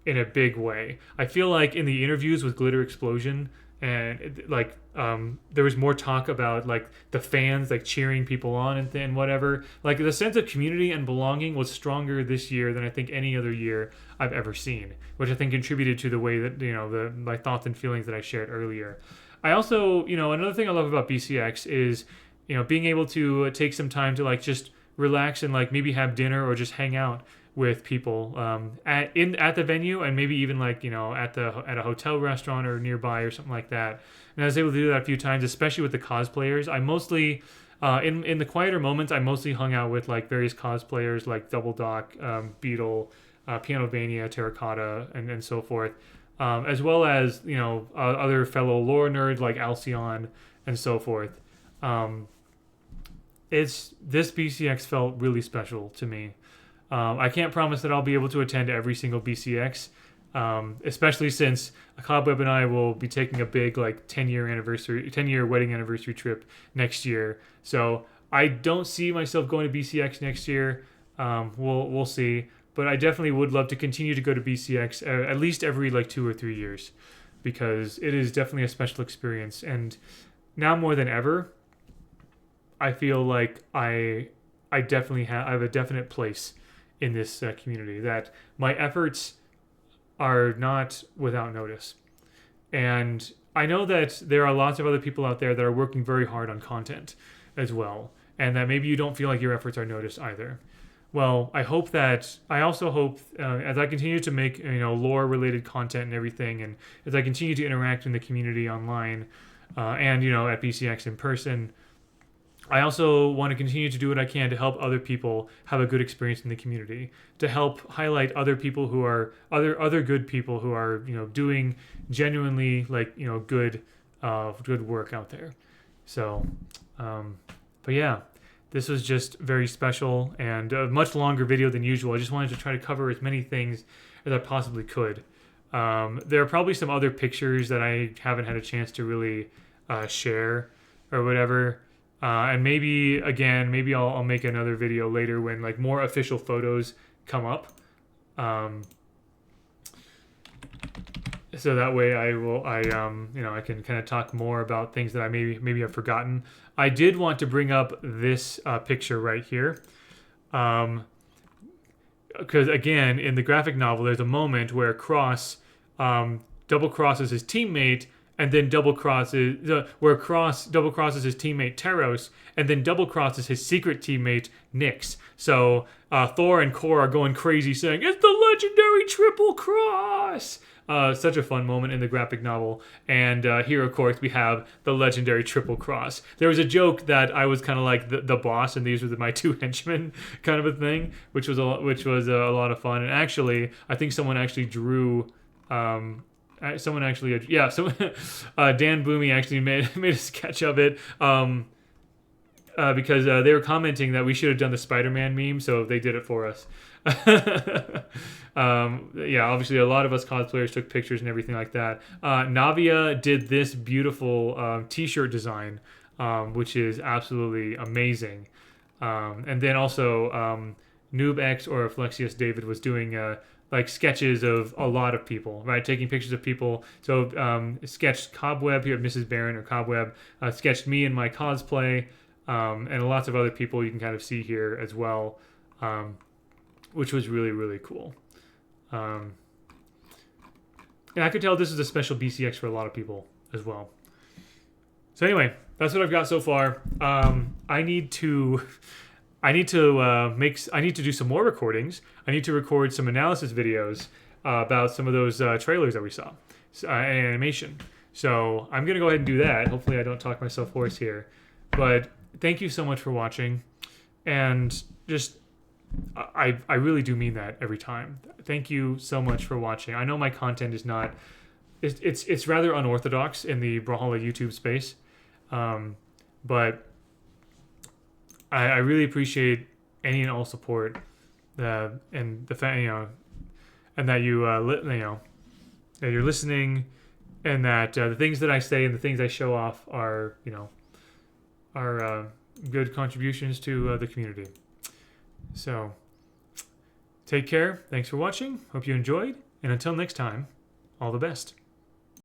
in a big way. I feel like in the interviews with Glitter Explosion, and there was more talk about the fans cheering people on and whatever. The sense of community and belonging was stronger this year than I think any other year I've ever seen, which I think contributed to the way that my thoughts and feelings that I shared earlier. I also, another thing I love about BCX is being able to take some time to just relax and maybe have dinner or just hang out with people at the venue, and maybe even at a hotel restaurant or nearby or something like that. And I was able to do that a few times, especially with the cosplayers. I mostly in the quieter moments, I mostly hung out with various cosplayers like Double Doc, Beetle, Pianovania, Terracotta, and so forth, as well as other fellow lore nerds like Alcyon and so forth. This BCX felt really special to me. I can't promise that I'll be able to attend every single BCX, especially since Cobweb and I will be taking a big 10-year wedding anniversary trip next year. So I don't see myself going to BCX next year. We'll see, but I definitely would love to continue to go to BCX at least every 2 or 3 years, because it is definitely a special experience. And now more than ever, I feel like I definitely have a definite place in this community, that my efforts are not without notice. And I know that there are lots of other people out there that are working very hard on content as well, and that maybe you don't feel like your efforts are noticed either. Well, I also hope as I continue to make lore related content and everything, and as I continue to interact in the community online and at BCX in person, I also want to continue to do what I can to help other people have a good experience in the community, to help highlight other people who are other good people who are doing genuinely good work out there. So, but yeah, this was just very special and a much longer video than usual. I just wanted to try to cover as many things as I possibly could. There are probably some other pictures that I haven't had a chance to really share or whatever. And maybe I'll make another video later when more official photos come up. So that way I can kind of talk more about things that I maybe have forgotten. I did want to bring up this picture right here. Because again, in the graphic novel, there's a moment where Cross double crosses his teammate, and then double crosses double crosses his teammate Teros, and then double crosses his secret teammate Nyx. So Thor and Kor are going crazy, saying it's the legendary triple cross. Such a fun moment in the graphic novel. And here, of course, we have the legendary triple cross. There was a joke that I was kind of like the boss, and these were my two henchmen, kind of a thing, which was a lot of fun. And actually, I think someone actually drew. Dan Boomy actually made a sketch of it. because they were commenting that we should have done the Spider-Man meme, so they did it for us. Yeah, obviously a lot of us cosplayers took pictures and everything like that. Navia did this beautiful t-shirt design, which is absolutely amazing. And then also NoobX or Flexius David was doing like sketches of a lot of people, right? Taking pictures of people. So sketched Cobweb here, Mrs. Barron or Cobweb, sketched me in my cosplay, and lots of other people you can kind of see here as well, which was really, really cool. And I could tell this is a special BCX for a lot of people as well. So anyway, that's what I've got so far. I need to do some more recordings. I need to record some analysis videos about some of those trailers that we saw, and animation. So I'm gonna go ahead and do that. Hopefully I don't talk myself hoarse here. But thank you so much for watching, and just I really do mean that every time. Thank you so much for watching. I know my content is not it's rather unorthodox in the Brawlhalla YouTube space, but I really appreciate any and all support, and the fact and that you that you're listening, and that the things that I say and the things I show off are good contributions to the community. So take care. Thanks for watching. Hope you enjoyed, and until next time, all the best.